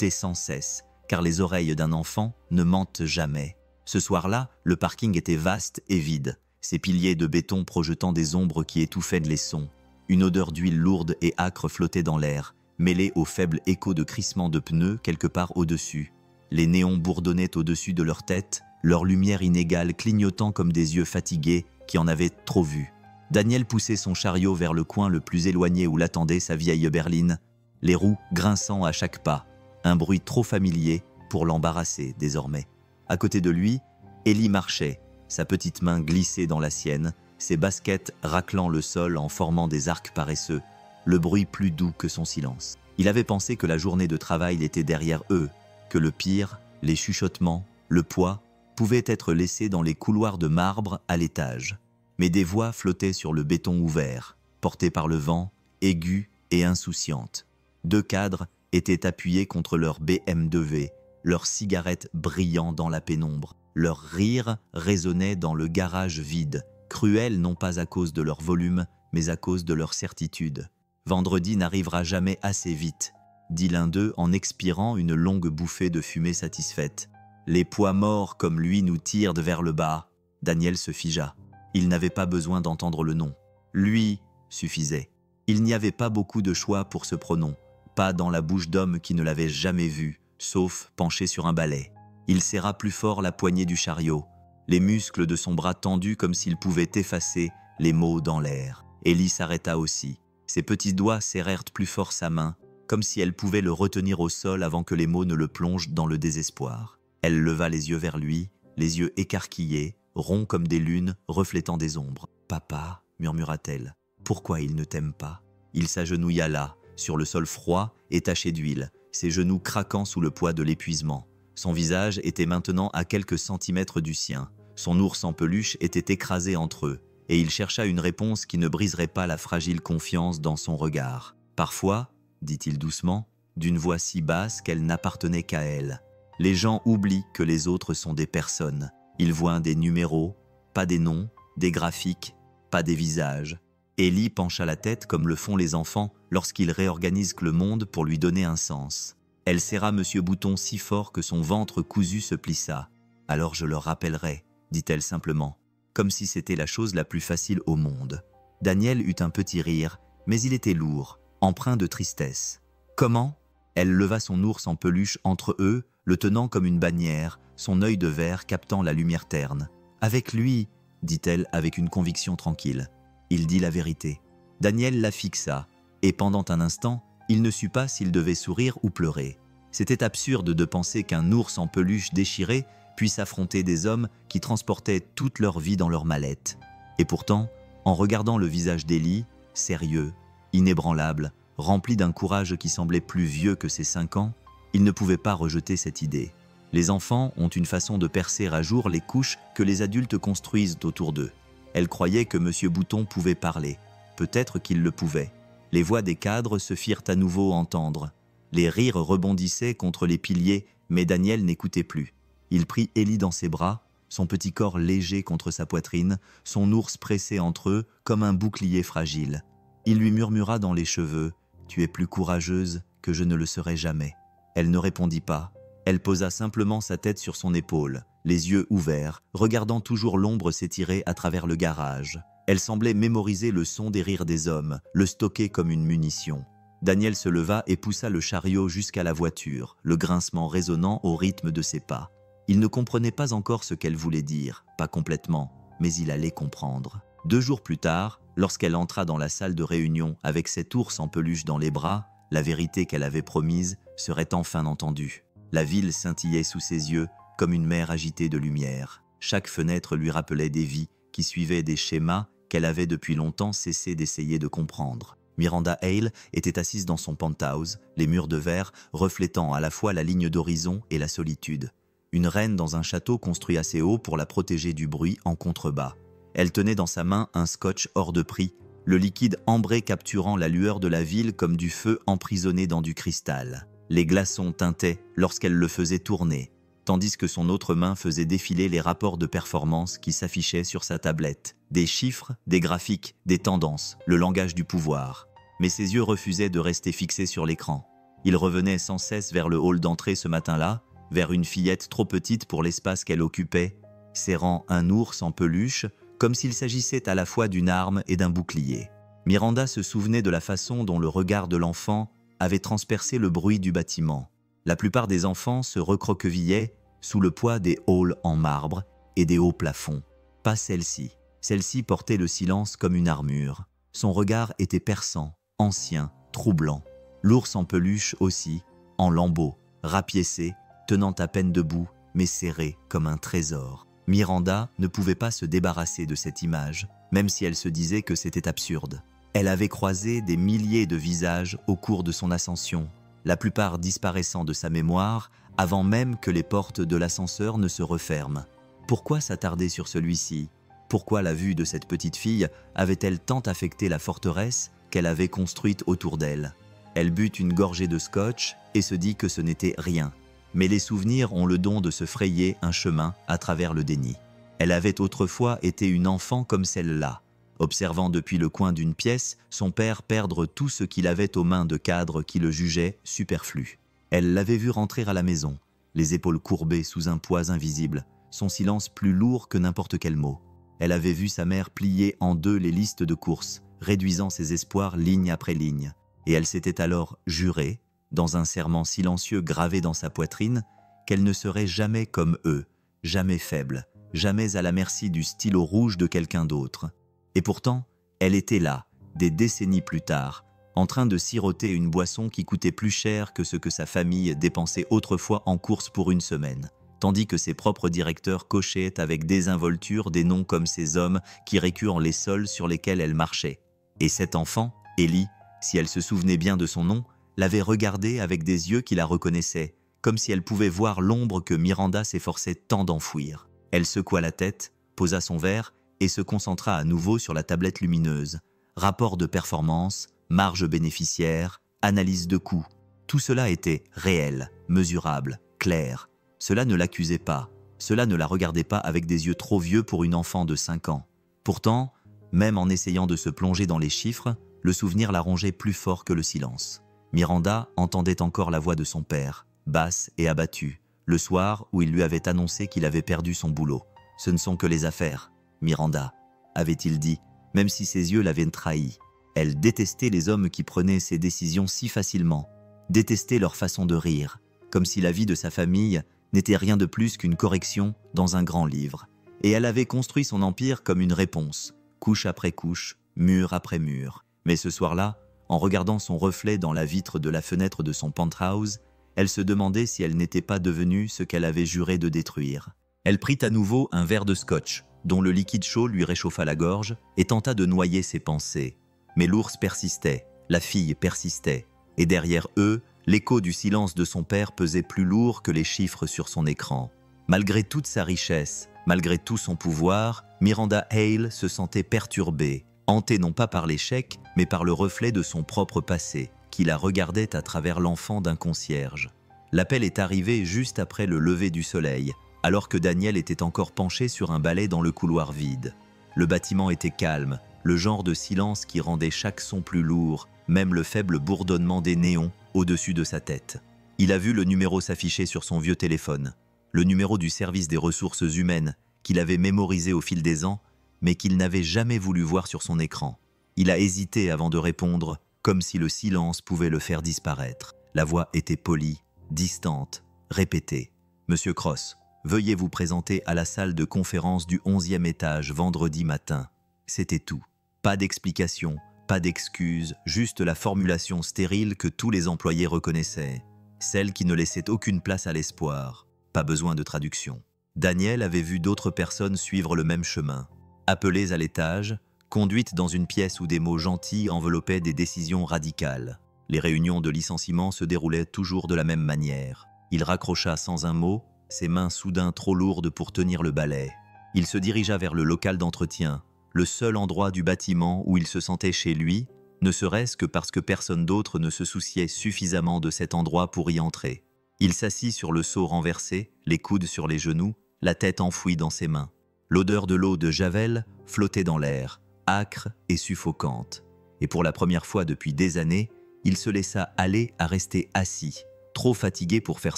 sans cesse, car les oreilles d'un enfant ne mentent jamais. Ce soir-là, le parking était vaste et vide, ses piliers de béton projetant des ombres qui étouffaient les sons. Une odeur d'huile lourde et âcre flottait dans l'air, mêlée au faible écho de crissement de pneus quelque part au-dessus. Les néons bourdonnaient au-dessus de leur tête, leur lumière inégale clignotant comme des yeux fatigués qui en avaient trop vu. Daniel poussait son chariot vers le coin le plus éloigné où l'attendait sa vieille berline, les roues grinçant à chaque pas, un bruit trop familier pour l'embarrasser désormais. À côté de lui, Ellie marchait, sa petite main glissée dans la sienne, ses baskets raclant le sol en formant des arcs paresseux, le bruit plus doux que son silence. Il avait pensé que la journée de travail était derrière eux, que le pire, les chuchotements, le poids, pouvaient être laissés dans les couloirs de marbre à l'étage. Mais des voix flottaient sur le béton ouvert, portées par le vent, aiguës et insouciantes. 2 cadres étaient appuyés contre leur BMW, leurs cigarettes brillant dans la pénombre. Leur rire résonnait dans le garage vide, cruel non pas à cause de leur volume, mais à cause de leur certitude. « Vendredi n'arrivera jamais assez vite », dit l'un d'eux en expirant une longue bouffée de fumée satisfaite. « Les poids morts comme lui nous tirent vers le bas. » Daniel se figea. Il n'avait pas besoin d'entendre le nom. Lui suffisait. Il n'y avait pas beaucoup de choix pour ce pronom, pas dans la bouche d'homme qui ne l'avait jamais vu, sauf penché sur un balai. Il serra plus fort la poignée du chariot, les muscles de son bras tendus comme s'ils pouvaient effacer les mots dans l'air. Ellie s'arrêta aussi. Ses petits doigts serrèrent plus fort sa main, comme si elle pouvait le retenir au sol avant que les mots ne le plongent dans le désespoir. Elle leva les yeux vers lui, les yeux écarquillés, ronds comme des lunes, reflétant des ombres. « Papa » murmura-t-elle, « pourquoi il ne t'aime pas ?» Il s'agenouilla là, sur le sol froid et taché d'huile, ses genoux craquant sous le poids de l'épuisement. Son visage était maintenant à quelques centimètres du sien. Son ours en peluche était écrasé entre eux, et il chercha une réponse qui ne briserait pas la fragile confiance dans son regard. « Parfois, » dit-il doucement, d'une voix si basse qu'elle n'appartenait qu'à elle, « les gens oublient que les autres sont des personnes. Ils voient des numéros, pas des noms, des graphiques, pas des visages. » Ellie pencha la tête comme le font les enfants lorsqu'ils réorganisent le monde pour lui donner un sens. Elle serra Monsieur Bouton si fort que son ventre cousu se plissa. « Alors je leur rappellerai, » dit-elle simplement, comme si c'était la chose la plus facile au monde. Daniel eut un petit rire, mais il était lourd, empreint de tristesse. « Comment ?» Elle leva son ours en peluche entre eux, le tenant comme une bannière, son œil de verre captant la lumière terne. « Avec lui, » dit-elle avec une conviction tranquille. Il dit la vérité. Daniel la fixa, et pendant un instant, il ne sut pas s'il devait sourire ou pleurer. C'était absurde de penser qu'un ours en peluche déchiré puisse affronter des hommes qui transportaient toute leur vie dans leur mallette. Et pourtant, en regardant le visage d'Ellie, sérieux, inébranlable, rempli d'un courage qui semblait plus vieux que ses 5 ans, il ne pouvait pas rejeter cette idée. Les enfants ont une façon de percer à jour les couches que les adultes construisent autour d'eux. Elle croyait que Monsieur Bouton pouvait parler. Peut-être qu'il le pouvait. Les voix des cadres se firent à nouveau entendre. Les rires rebondissaient contre les piliers, mais Daniel n'écoutait plus. Il prit Ellie dans ses bras, son petit corps léger contre sa poitrine, son ours pressé entre eux comme un bouclier fragile. Il lui murmura dans les cheveux « Tu es plus courageuse que je ne le serai jamais ». Elle ne répondit pas. Elle posa simplement sa tête sur son épaule, les yeux ouverts, regardant toujours l'ombre s'étirer à travers le garage. Elle semblait mémoriser le son des rires des hommes, le stocker comme une munition. Daniel se leva et poussa le chariot jusqu'à la voiture, le grincement résonnant au rythme de ses pas. Il ne comprenait pas encore ce qu'elle voulait dire, pas complètement, mais il allait comprendre. 2 jours plus tard, lorsqu'elle entra dans la salle de réunion avec cet ours en peluche dans les bras, la vérité qu'elle avait promise serait enfin entendue. La ville scintillait sous ses yeux comme une mer agitée de lumière. Chaque fenêtre lui rappelait des vies qui suivaient des schémas qu'elle avait depuis longtemps cessé d'essayer de comprendre. Miranda Hale était assise dans son penthouse, les murs de verre reflétant à la fois la ligne d'horizon et la solitude. Une reine dans un château construit assez haut pour la protéger du bruit en contrebas. Elle tenait dans sa main un scotch hors de prix, le liquide ambré capturant la lueur de la ville comme du feu emprisonné dans du cristal. Les glaçons tintaient lorsqu'elle le faisait tourner, tandis que son autre main faisait défiler les rapports de performance qui s'affichaient sur sa tablette. Des chiffres, des graphiques, des tendances, le langage du pouvoir. Mais ses yeux refusaient de rester fixés sur l'écran. Il revenait sans cesse vers le hall d'entrée ce matin-là, vers une fillette trop petite pour l'espace qu'elle occupait, serrant un ours en peluche, comme s'il s'agissait à la fois d'une arme et d'un bouclier. Miranda se souvenait de la façon dont le regard de l'enfant avait transpercé le bruit du bâtiment. La plupart des enfants se recroquevillaient sous le poids des halls en marbre et des hauts plafonds. Pas celle-ci. Celle-ci portait le silence comme une armure. Son regard était perçant, ancien, troublant. L'ours en peluche aussi, en lambeaux, rapiécé, tenant à peine debout, mais serré comme un trésor. Miranda ne pouvait pas se débarrasser de cette image, même si elle se disait que c'était absurde. Elle avait croisé des milliers de visages au cours de son ascension, la plupart disparaissant de sa mémoire avant même que les portes de l'ascenseur ne se referment. Pourquoi s'attarder sur celui-ci? Pourquoi la vue de cette petite fille avait-elle tant affecté la forteresse qu'elle avait construite autour d'elle? Elle but une gorgée de scotch et se dit que ce n'était rien. Mais les souvenirs ont le don de se frayer un chemin à travers le déni. Elle avait autrefois été une enfant comme celle-là, observant depuis le coin d'une pièce son père perdre tout ce qu'il avait aux mains de cadres qui le jugeaient superflu. Elle l'avait vu rentrer à la maison, les épaules courbées sous un poids invisible, son silence plus lourd que n'importe quel mot. Elle avait vu sa mère plier en 2 les listes de courses, réduisant ses espoirs ligne après ligne. Et elle s'était alors jurée, dans un serment silencieux gravé dans sa poitrine, qu'elle ne serait jamais comme eux, jamais faible, jamais à la merci du stylo rouge de quelqu'un d'autre. Et pourtant, elle était là, des décennies plus tard, en train de siroter une boisson qui coûtait plus cher que ce que sa famille dépensait autrefois en courses pour une semaine, tandis que ses propres directeurs cochaient avec désinvolture des noms comme ces hommes qui récurent les sols sur lesquels elle marchait. Et cet enfant, Ellie, si elle se souvenait bien de son nom, l'avait regardée avec des yeux qui la reconnaissaient, comme si elle pouvait voir l'ombre que Miranda s'efforçait tant d'enfouir. Elle secoua la tête, posa son verre et se concentra à nouveau sur la tablette lumineuse. Rapport de performance, marge bénéficiaire, analyse de coûts. Tout cela était réel, mesurable, clair. Cela ne l'accusait pas, cela ne la regardait pas avec des yeux trop vieux pour une enfant de 5 ans. Pourtant, même en essayant de se plonger dans les chiffres, le souvenir la rongeait plus fort que le silence. Miranda entendait encore la voix de son père, basse et abattue, le soir où il lui avait annoncé qu'il avait perdu son boulot. « Ce ne sont que les affaires, Miranda », avait-il dit, même si ses yeux l'avaient trahi. Elle détestait les hommes qui prenaient ces décisions si facilement, détestait leur façon de rire, comme si la vie de sa famille n'était rien de plus qu'une correction dans un grand livre. Et elle avait construit son empire comme une réponse, couche après couche, mur après mur. Mais ce soir-là, en regardant son reflet dans la vitre de la fenêtre de son penthouse, elle se demandait si elle n'était pas devenue ce qu'elle avait juré de détruire. Elle prit à nouveau un verre de scotch, dont le liquide chaud lui réchauffa la gorge, et tenta de noyer ses pensées. Mais l'ours persistait, la fille persistait, et derrière eux, l'écho du silence de son père pesait plus lourd que les chiffres sur son écran. Malgré toute sa richesse, malgré tout son pouvoir, Miranda Hale se sentait perturbée, hantée non pas par l'échec, mais par le reflet de son propre passé, qui la regardait à travers l'enfant d'un concierge. L'appel est arrivé juste après le lever du soleil, alors que Daniel était encore penché sur un balai dans le couloir vide. Le bâtiment était calme, le genre de silence qui rendait chaque son plus lourd, même le faible bourdonnement des néons au-dessus de sa tête. Il a vu le numéro s'afficher sur son vieux téléphone, le numéro du service des ressources humaines, qu'il avait mémorisé au fil des ans, mais qu'il n'avait jamais voulu voir sur son écran. Il a hésité avant de répondre, comme si le silence pouvait le faire disparaître. La voix était polie, distante, répétée. « Monsieur Cross, veuillez vous présenter à la salle de conférence du 11e étage vendredi matin. » C'était tout. Pas d'explication, pas d'excuse, juste la formulation stérile que tous les employés reconnaissaient. Celle qui ne laissait aucune place à l'espoir. Pas besoin de traduction. Daniel avait vu d'autres personnes suivre le même chemin. Appelées à l'étage, conduites dans une pièce où des mots gentils enveloppaient des décisions radicales. Les réunions de licenciement se déroulaient toujours de la même manière. Il raccrocha sans un mot, ses mains soudain trop lourdes pour tenir le balai. Il se dirigea vers le local d'entretien, le seul endroit du bâtiment où il se sentait chez lui, ne serait-ce que parce que personne d'autre ne se souciait suffisamment de cet endroit pour y entrer. Il s'assit sur le seau renversé, les coudes sur les genoux, la tête enfouie dans ses mains. L'odeur de l'eau de Javel flottait dans l'air, âcre et suffocante. Et pour la première fois depuis des années, il se laissa aller à rester assis, trop fatigué pour faire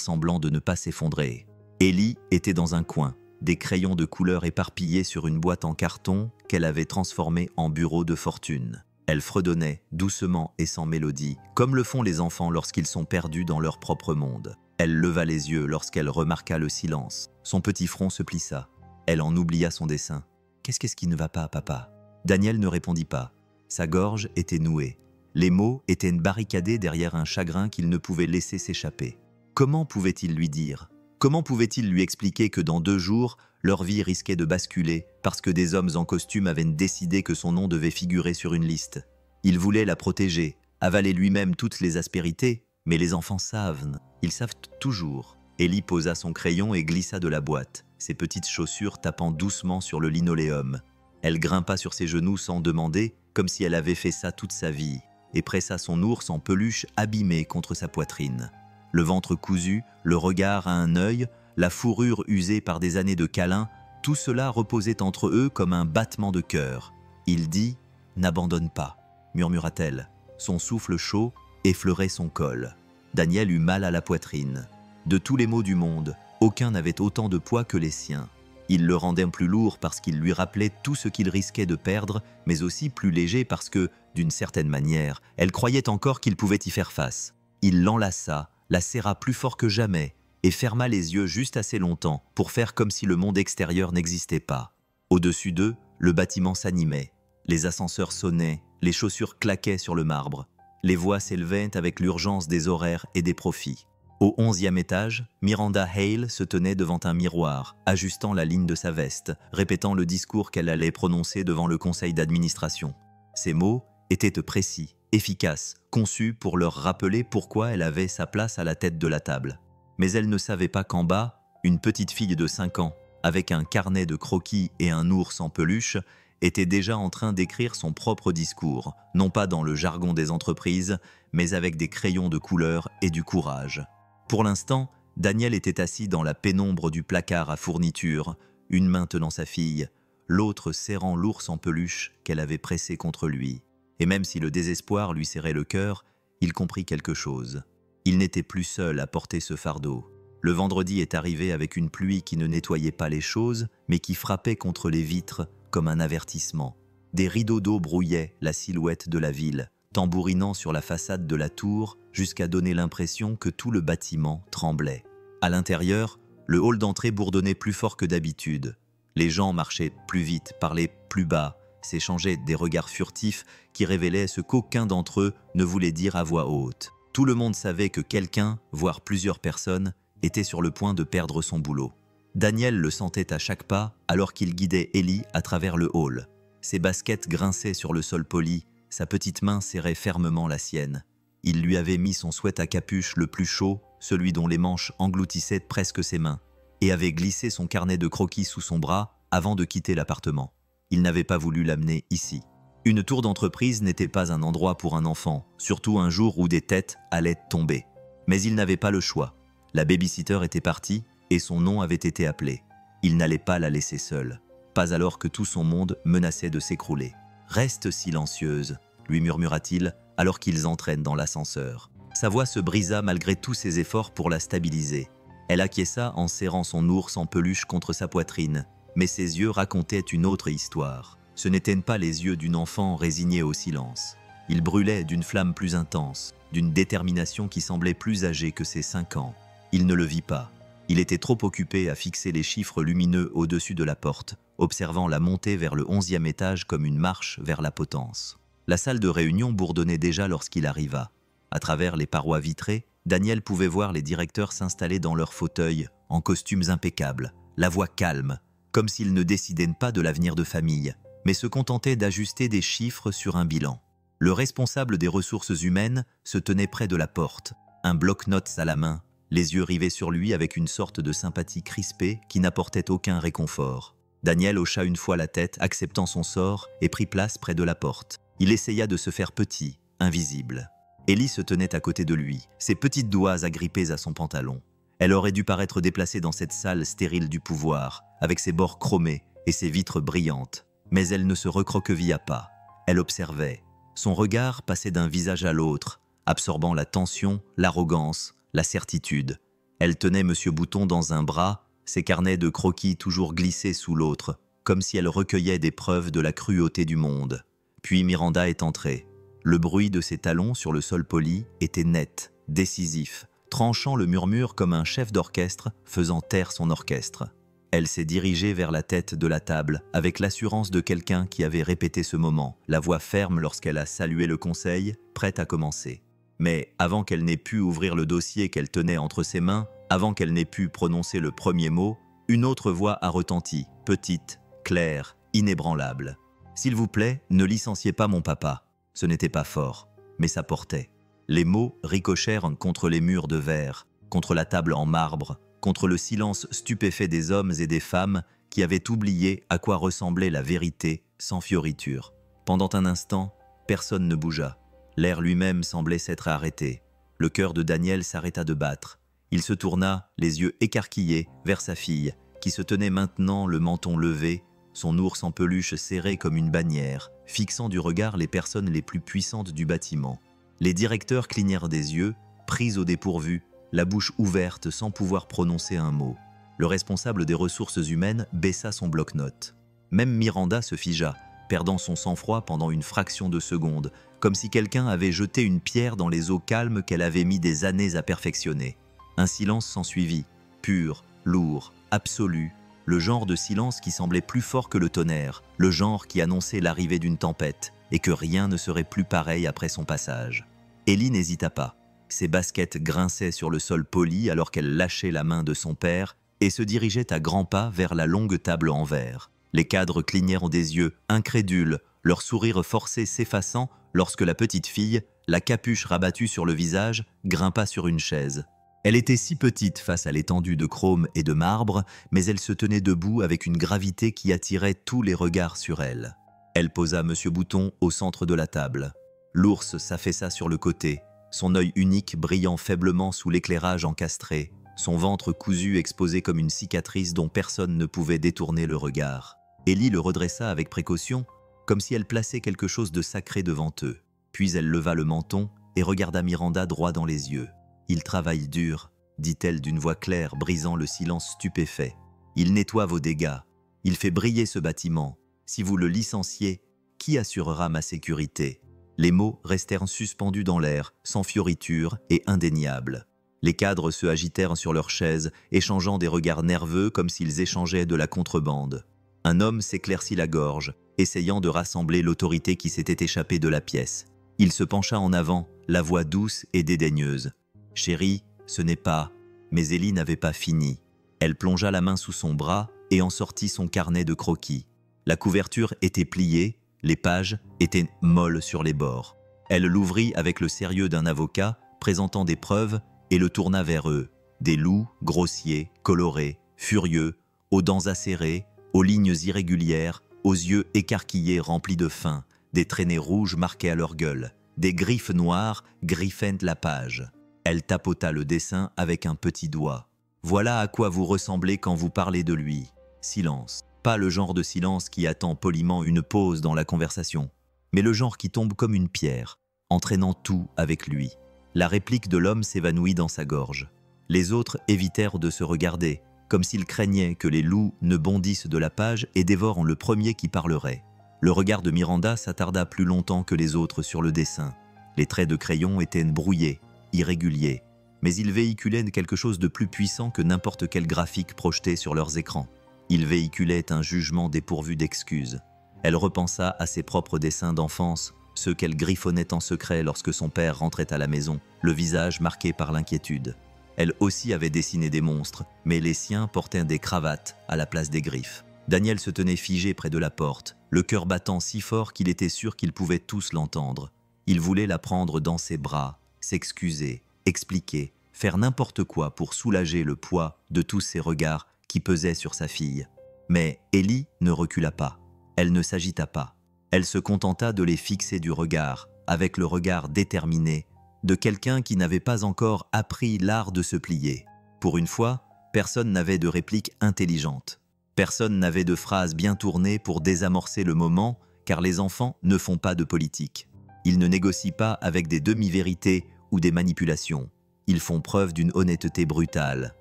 semblant de ne pas s'effondrer. Ellie était dans un coin, des crayons de couleur éparpillés sur une boîte en carton qu'elle avait transformée en bureau de fortune. Elle fredonnait, doucement et sans mélodie, comme le font les enfants lorsqu'ils sont perdus dans leur propre monde. Elle leva les yeux lorsqu'elle remarqua le silence. Son petit front se plissa. Elle en oublia son dessin. « Qu'est-ce qui ne va pas, papa ?» Daniel ne répondit pas. Sa gorge était nouée. Les mots étaient barricadés derrière un chagrin qu'il ne pouvait laisser s'échapper. Comment pouvait-il lui dire ? Comment pouvait-il lui expliquer que dans 2 jours, leur vie risquait de basculer parce que des hommes en costume avaient décidé que son nom devait figurer sur une liste ? Il voulait la protéger, avaler lui-même toutes les aspérités, mais les enfants savent, ils savent toujours. Ellie posa son crayon et glissa de la boîte, ses petites chaussures tapant doucement sur le linoléum. Elle grimpa sur ses genoux sans demander, comme si elle avait fait ça toute sa vie, et pressa son ours en peluche abîmé contre sa poitrine. Le ventre cousu, le regard à un œil, la fourrure usée par des années de câlins, tout cela reposait entre eux comme un battement de cœur. Il dit « N'abandonne pas », murmura-t-elle. Son souffle chaud effleurait son col. Daniel eut mal à la poitrine. De tous les maux du monde, aucun n'avait autant de poids que les siens. Il le rendait plus lourd parce qu'il lui rappelait tout ce qu'il risquait de perdre, mais aussi plus léger parce que, d'une certaine manière, elle croyait encore qu'il pouvait y faire face. Il l'enlaça, la serra plus fort que jamais et ferma les yeux juste assez longtemps pour faire comme si le monde extérieur n'existait pas. Au-dessus d'eux, le bâtiment s'animait. Les ascenseurs sonnaient, les chaussures claquaient sur le marbre. Les voix s'élevaient avec l'urgence des horaires et des profits. Au 11e étage, Miranda Hale se tenait devant un miroir, ajustant la ligne de sa veste, répétant le discours qu'elle allait prononcer devant le conseil d'administration. Ces mots étaient précis, efficaces, conçus pour leur rappeler pourquoi elle avait sa place à la tête de la table. Mais elle ne savait pas qu'en bas, une petite fille de 5 ans, avec un carnet de croquis et un ours en peluche, était déjà en train d'écrire son propre discours, non pas dans le jargon des entreprises, mais avec des crayons de couleur et du courage. Pour l'instant, Daniel était assis dans la pénombre du placard à fournitures, une main tenant sa fille, l'autre serrant l'ours en peluche qu'elle avait pressé contre lui. Et même si le désespoir lui serrait le cœur, il comprit quelque chose. Il n'était plus seul à porter ce fardeau. Le vendredi est arrivé avec une pluie qui ne nettoyait pas les choses, mais qui frappait contre les vitres comme un avertissement. Des rideaux d'eau brouillaient la silhouette de la ville, tambourinant sur la façade de la tour jusqu'à donner l'impression que tout le bâtiment tremblait. À l'intérieur, le hall d'entrée bourdonnait plus fort que d'habitude. Les gens marchaient plus vite, parlaient plus bas, s'échangeaient des regards furtifs qui révélaient ce qu'aucun d'entre eux ne voulait dire à voix haute. Tout le monde savait que quelqu'un, voire plusieurs personnes, était sur le point de perdre son boulot. Daniel le sentait à chaque pas alors qu'il guidait Ellie à travers le hall. Ses baskets grinçaient sur le sol poli, sa petite main serrait fermement la sienne. Il lui avait mis son sweat à capuche le plus chaud, celui dont les manches engloutissaient presque ses mains, et avait glissé son carnet de croquis sous son bras avant de quitter l'appartement. Il n'avait pas voulu l'amener ici. Une tour d'entreprise n'était pas un endroit pour un enfant, surtout un jour où des têtes allaient tomber. Mais il n'avait pas le choix. La babysitter était partie et son nom avait été appelé. Il n'allait pas la laisser seule, pas alors que tout son monde menaçait de s'écrouler. « Reste silencieuse », lui murmura-t-il alors qu'ils entraînent dans l'ascenseur. Sa voix se brisa malgré tous ses efforts pour la stabiliser. Elle acquiesça en serrant son ours en peluche contre sa poitrine, mais ses yeux racontaient une autre histoire. Ce n'étaient pas les yeux d'une enfant résignée au silence. Ils brûlaient d'une flamme plus intense, d'une détermination qui semblait plus âgée que ses 5 ans. Il ne le vit pas. Il était trop occupé à fixer les chiffres lumineux au-dessus de la porte, observant la montée vers le 11e étage comme une marche vers la potence. La salle de réunion bourdonnait déjà lorsqu'il arriva. À travers les parois vitrées, Daniel pouvait voir les directeurs s'installer dans leurs fauteuils, en costumes impeccables, la voix calme, comme s'ils ne décidaient pas de l'avenir de famille, mais se contentaient d'ajuster des chiffres sur un bilan. Le responsable des ressources humaines se tenait près de la porte, un bloc-notes à la main, les yeux rivés sur lui avec une sorte de sympathie crispée qui n'apportait aucun réconfort. Daniel hocha une fois la tête, acceptant son sort, et prit place près de la porte. Il essaya de se faire petit, invisible. Ellie se tenait à côté de lui, ses petites doigts agrippés à son pantalon. Elle aurait dû paraître déplacée dans cette salle stérile du pouvoir, avec ses bords chromés et ses vitres brillantes. Mais elle ne se recroquevilla pas. Elle observait. Son regard passait d'un visage à l'autre, absorbant la tension, l'arrogance, la certitude. Elle tenait M. Bouton dans un bras, ses carnets de croquis toujours glissés sous l'autre, comme si elle recueillait des preuves de la cruauté du monde. Puis Miranda est entrée. Le bruit de ses talons sur le sol poli était net, décisif, tranchant le murmure comme un chef d'orchestre faisant taire son orchestre. Elle s'est dirigée vers la tête de la table avec l'assurance de quelqu'un qui avait répété ce moment, la voix ferme lorsqu'elle a salué le conseil, prête à commencer. Mais avant qu'elle n'ait pu ouvrir le dossier qu'elle tenait entre ses mains, avant qu'elle n'ait pu prononcer le premier mot, une autre voix a retenti, petite, claire, inébranlable. « S'il vous plaît, ne licenciez pas mon papa. » Ce n'était pas fort, mais ça portait. Les mots ricochèrent contre les murs de verre, contre la table en marbre, contre le silence stupéfait des hommes et des femmes qui avaient oublié à quoi ressemblait la vérité sans fioriture. Pendant un instant, personne ne bougea. L'air lui-même semblait s'être arrêté. Le cœur de Daniel s'arrêta de battre. Il se tourna, les yeux écarquillés, vers sa fille, qui se tenait maintenant le menton levé, son ours en peluche serré comme une bannière, fixant du regard les personnes les plus puissantes du bâtiment. Les directeurs clignèrent des yeux, pris au dépourvu, la bouche ouverte sans pouvoir prononcer un mot. Le responsable des ressources humaines baissa son bloc-notes. Même Miranda se figea, perdant son sang-froid pendant une fraction de seconde, comme si quelqu'un avait jeté une pierre dans les eaux calmes qu'elle avait mis des années à perfectionner. Un silence s'ensuivit, pur, lourd, absolu, le genre de silence qui semblait plus fort que le tonnerre, le genre qui annonçait l'arrivée d'une tempête, et que rien ne serait plus pareil après son passage. Ellie n'hésita pas. Ses baskets grinçaient sur le sol poli alors qu'elle lâchait la main de son père et se dirigeait à grands pas vers la longue table en verre. Les cadres clignèrent des yeux, incrédules, leur sourire forcé s'effaçant lorsque la petite fille, la capuche rabattue sur le visage, grimpa sur une chaise. Elle était si petite face à l'étendue de chrome et de marbre, mais elle se tenait debout avec une gravité qui attirait tous les regards sur elle. Elle posa M. Bouton au centre de la table. L'ours s'affaissa sur le côté, son œil unique brillant faiblement sous l'éclairage encastré, son ventre cousu exposé comme une cicatrice dont personne ne pouvait détourner le regard. Ellie le redressa avec précaution, comme si elle plaçait quelque chose de sacré devant eux. Puis elle leva le menton et regarda Miranda droit dans les yeux. « Il travaille dur », dit-elle d'une voix claire, brisant le silence stupéfait. « Il nettoie vos dégâts. Il fait briller ce bâtiment. Si vous le licenciez, qui assurera ma sécurité ?» Les mots restèrent suspendus dans l'air, sans fioriture et indéniables. Les cadres se agitèrent sur leurs chaises, échangeant des regards nerveux comme s'ils échangeaient de la contrebande. Un homme s'éclaircit la gorge, essayant de rassembler l'autorité qui s'était échappée de la pièce. Il se pencha en avant, la voix douce et dédaigneuse. « Chérie, ce n'est pas… » Mais Ellie n'avait pas fini. Elle plongea la main sous son bras et en sortit son carnet de croquis. La couverture était pliée, les pages étaient molles sur les bords. Elle l'ouvrit avec le sérieux d'un avocat, présentant des preuves, et le tourna vers eux. Des loups grossiers, colorés, furieux, aux dents acérées, aux lignes irrégulières, aux yeux écarquillés remplis de faim, des traînées rouges marquées à leur gueule, des griffes noires griffaient la page. Elle tapota le dessin avec un petit doigt. « Voilà à quoi vous ressemblez quand vous parlez de lui. » Silence. Pas le genre de silence qui attend poliment une pause dans la conversation, mais le genre qui tombe comme une pierre, entraînant tout avec lui. La réplique de l'homme s'évanouit dans sa gorge. Les autres évitèrent de se regarder, comme s'ils craignaient que les loups ne bondissent de la page et dévorent le premier qui parlerait. Le regard de Miranda s'attarda plus longtemps que les autres sur le dessin. Les traits de crayon étaient brouillés, irréguliers, mais ils véhiculaient quelque chose de plus puissant que n'importe quel graphique projeté sur leurs écrans. Ils véhiculaient un jugement dépourvu d'excuses. Elle repensa à ses propres dessins d'enfance, ceux qu'elle griffonnait en secret lorsque son père rentrait à la maison, le visage marqué par l'inquiétude. Elle aussi avait dessiné des monstres, mais les siens portaient des cravates à la place des griffes. Daniel se tenait figé près de la porte, le cœur battant si fort qu'il était sûr qu'ils pouvaient tous l'entendre. Il voulait la prendre dans ses bras, s'excuser, expliquer, faire n'importe quoi pour soulager le poids de tous ces regards qui pesait sur sa fille. Mais Ellie ne recula pas. Elle ne s'agita pas. Elle se contenta de les fixer du regard, avec le regard déterminé, de quelqu'un qui n'avait pas encore appris l'art de se plier. Pour une fois, personne n'avait de réplique intelligente. Personne n'avait de phrase bien tournée pour désamorcer le moment, car les enfants ne font pas de politique. Ils ne négocient pas avec des demi-vérités ou des manipulations. Ils font preuve d'une honnêteté brutale.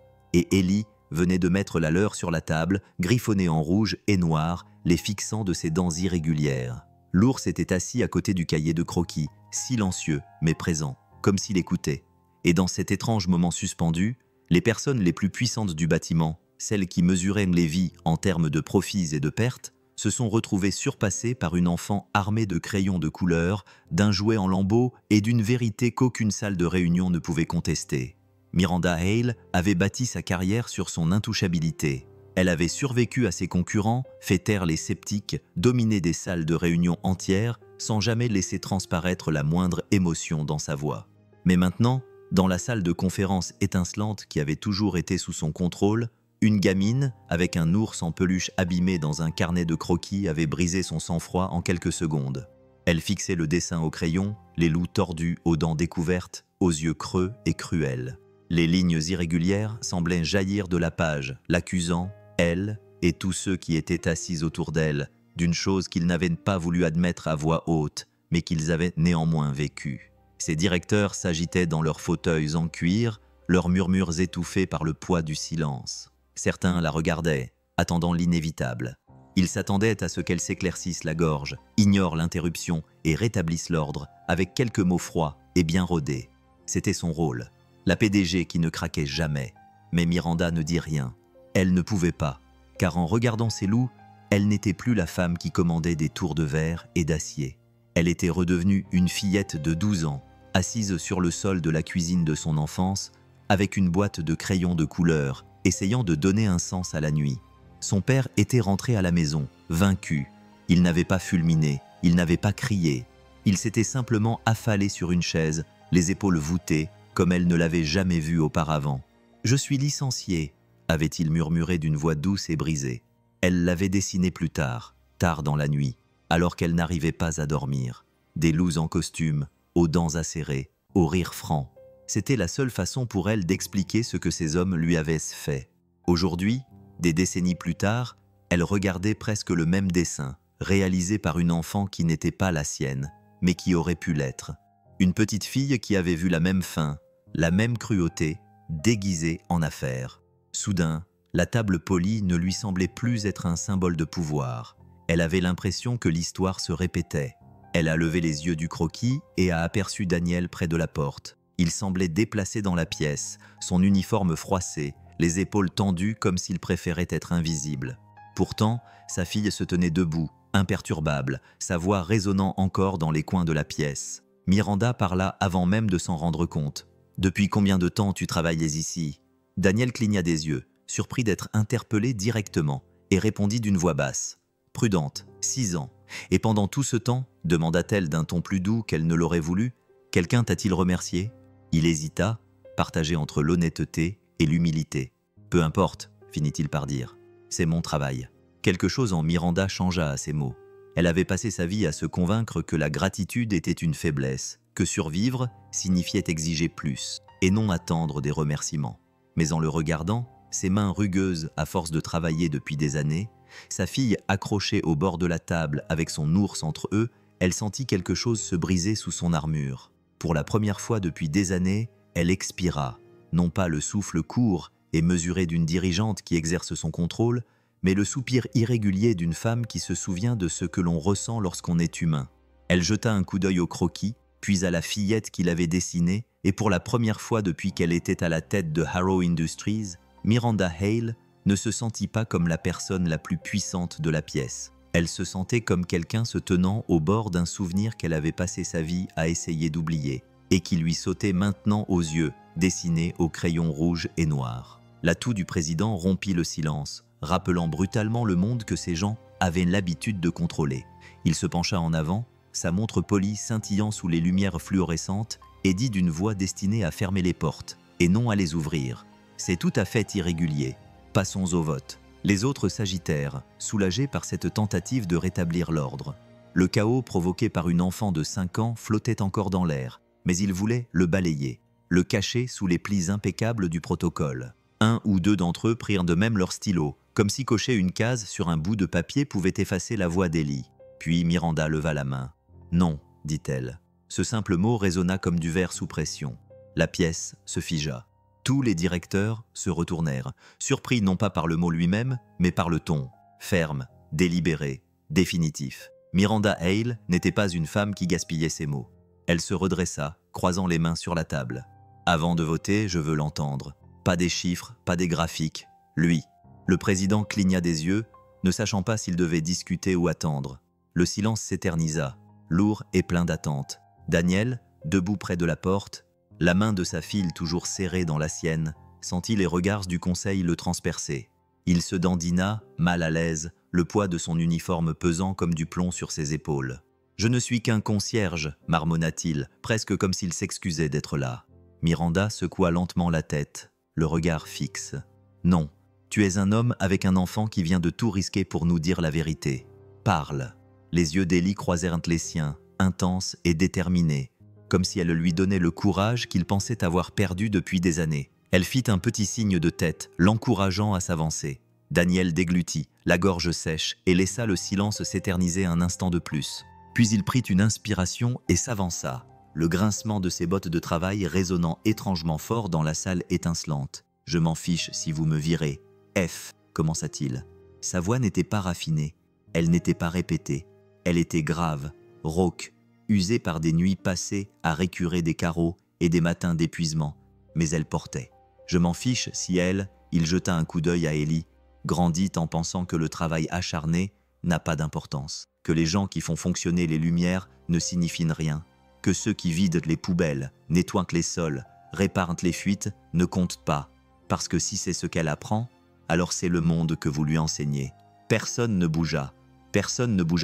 Et Ellie venait de mettre la leur sur la table, griffonnée en rouge et noir, les fixant de ses dents irrégulières. L'ours était assis à côté du cahier de croquis, silencieux mais présent, comme s'il écoutait. Et dans cet étrange moment suspendu, les personnes les plus puissantes du bâtiment, celles qui mesuraient les vies en termes de profits et de pertes, se sont retrouvées surpassées par une enfant armée de crayons de couleur, d'un jouet en lambeaux et d'une vérité qu'aucune salle de réunion ne pouvait contester. Miranda Hale avait bâti sa carrière sur son intouchabilité. Elle avait survécu à ses concurrents, fait taire les sceptiques, dominé des salles de réunion entières, sans jamais laisser transparaître la moindre émotion dans sa voix. Mais maintenant, dans la salle de conférence étincelante qui avait toujours été sous son contrôle, une gamine, avec un ours en peluche abîmé dans un carnet de croquis, avait brisé son sang-froid en quelques secondes. Elle fixait le dessin au crayon, les loups tordus aux dents découvertes, aux yeux creux et cruels. Les lignes irrégulières semblaient jaillir de la page, l'accusant, elle et tous ceux qui étaient assis autour d'elle, d'une chose qu'ils n'avaient pas voulu admettre à voix haute, mais qu'ils avaient néanmoins vécue. Ces directeurs s'agitaient dans leurs fauteuils en cuir, leurs murmures étouffés par le poids du silence. Certains la regardaient, attendant l'inévitable. Ils s'attendaient à ce qu'elle s'éclaircisse la gorge, ignore l'interruption et rétablisse l'ordre avec quelques mots froids et bien rodés. C'était son rôle. La PDG qui ne craquait jamais. Mais Miranda ne dit rien. Elle ne pouvait pas, car en regardant ces loups, elle n'était plus la femme qui commandait des tours de verre et d'acier. Elle était redevenue une fillette de 12 ans, assise sur le sol de la cuisine de son enfance, avec une boîte de crayons de couleur, essayant de donner un sens à la nuit. Son père était rentré à la maison, vaincu. Il n'avait pas fulminé, il n'avait pas crié. Il s'était simplement affalé sur une chaise, les épaules voûtées, comme elle ne l'avait jamais vu auparavant. « Je suis licencié », avait-il murmuré d'une voix douce et brisée. Elle l'avait dessiné plus tard, tard dans la nuit, alors qu'elle n'arrivait pas à dormir. Des loups en costume, aux dents acérées, aux rires francs. C'était la seule façon pour elle d'expliquer ce que ces hommes lui avaient fait. Aujourd'hui, des décennies plus tard, elle regardait presque le même dessin, réalisé par une enfant qui n'était pas la sienne, mais qui aurait pu l'être. Une petite fille qui avait vu la même faim, la même cruauté, déguisée en affaire. Soudain, la table polie ne lui semblait plus être un symbole de pouvoir. Elle avait l'impression que l'histoire se répétait. Elle a levé les yeux du croquis et a aperçu Daniel près de la porte. Il semblait déplacé dans la pièce, son uniforme froissé, les épaules tendues comme s'il préférait être invisible. Pourtant, sa fille se tenait debout, imperturbable, sa voix résonnant encore dans les coins de la pièce. Miranda parla avant même de s'en rendre compte. « Depuis combien de temps tu travailles ici ?» Daniel cligna des yeux, surpris d'être interpellé directement, et répondit d'une voix basse. « Prudente, 6 ans. Et pendant tout ce temps, demanda-t-elle d'un ton plus doux qu'elle ne l'aurait voulu, quelqu'un t'a-t-il remercié ?» Il hésita, partagé entre l'honnêteté et l'humilité. « Peu importe, finit-il par dire. C'est mon travail. » Quelque chose en Miranda changea à ces mots. Elle avait passé sa vie à se convaincre que la gratitude était une faiblesse, que survivre signifiait exiger plus, et non attendre des remerciements. Mais en le regardant, ses mains rugueuses à force de travailler depuis des années, sa fille accrochée au bord de la table avec son ours entre eux, elle sentit quelque chose se briser sous son armure. Pour la première fois depuis des années, elle expira, non pas le souffle court et mesuré d'une dirigeante qui exerce son contrôle, mais le soupir irrégulier d'une femme qui se souvient de ce que l'on ressent lorsqu'on est humain. Elle jeta un coup d'œil au croquis, puis à la fillette qu'il avait dessinée, et pour la première fois depuis qu'elle était à la tête de Harrow Industries, Miranda Hale ne se sentit pas comme la personne la plus puissante de la pièce. Elle se sentait comme quelqu'un se tenant au bord d'un souvenir qu'elle avait passé sa vie à essayer d'oublier, et qui lui sautait maintenant aux yeux, dessiné au crayon rouge et noir. La toux du président rompit le silence, rappelant brutalement le monde que ces gens avaient l'habitude de contrôler. Il se pencha en avant, sa montre polie scintillant sous les lumières fluorescentes, et dit d'une voix destinée à fermer les portes, et non à les ouvrir. « C'est tout à fait irrégulier. Passons au vote. » Les autres s'agitèrent, soulagés par cette tentative de rétablir l'ordre. Le chaos provoqué par une enfant de 5 ans flottait encore dans l'air, mais ils voulaient le balayer, le cacher sous les plis impeccables du protocole. Un ou deux d'entre eux prirent de même leur stylo, comme si cocher une case sur un bout de papier pouvait effacer la voix d'Ellie. Puis Miranda leva la main. « Non », dit-elle. Ce simple mot résonna comme du verre sous pression. La pièce se figea. Tous les directeurs se retournèrent, surpris non pas par le mot lui-même, mais par le ton, ferme, délibéré, définitif. Miranda Hale n'était pas une femme qui gaspillait ses mots. Elle se redressa, croisant les mains sur la table. « Avant de voter, je veux l'entendre. Pas des chiffres, pas des graphiques. Lui. » Le président cligna des yeux, ne sachant pas s'il devait discuter ou attendre. Le silence s'éternisa, lourd et plein d'attente. Daniel, debout près de la porte, la main de sa fille toujours serrée dans la sienne, sentit les regards du conseil le transpercer. Il se dandina, mal à l'aise, le poids de son uniforme pesant comme du plomb sur ses épaules. « Je ne suis qu'un concierge », marmonna-t-il, presque comme s'il s'excusait d'être là. Miranda secoua lentement la tête, le regard fixe. « Non, tu es un homme avec un enfant qui vient de tout risquer pour nous dire la vérité. Parle. » Les yeux d'Ellie croisèrent les siens, intenses et déterminés, comme si elle lui donnait le courage qu'il pensait avoir perdu depuis des années. Elle fit un petit signe de tête, l'encourageant à s'avancer. Daniel déglutit, la gorge sèche, et laissa le silence s'éterniser un instant de plus. Puis il prit une inspiration et s'avança, le grincement de ses bottes de travail résonnant étrangement fort dans la salle étincelante. « Je m'en fiche si vous me virez. F, commença-t-il. Sa voix n'était pas raffinée, elle n'était pas répétée, elle était grave, rauque, usée par des nuits passées à récurer des carreaux et des matins d'épuisement, mais elle portait. Je m'en fiche si elle, il jeta un coup d'œil à Ellie, grandit en pensant que le travail acharné n'a pas d'importance, que les gens qui font fonctionner les lumières ne signifient rien, que ceux qui vident les poubelles, nettoient les sols, réparent les fuites, ne comptent pas, parce que si c'est ce qu'elle apprend, alors c'est le monde que vous lui enseignez. Personne ne bougea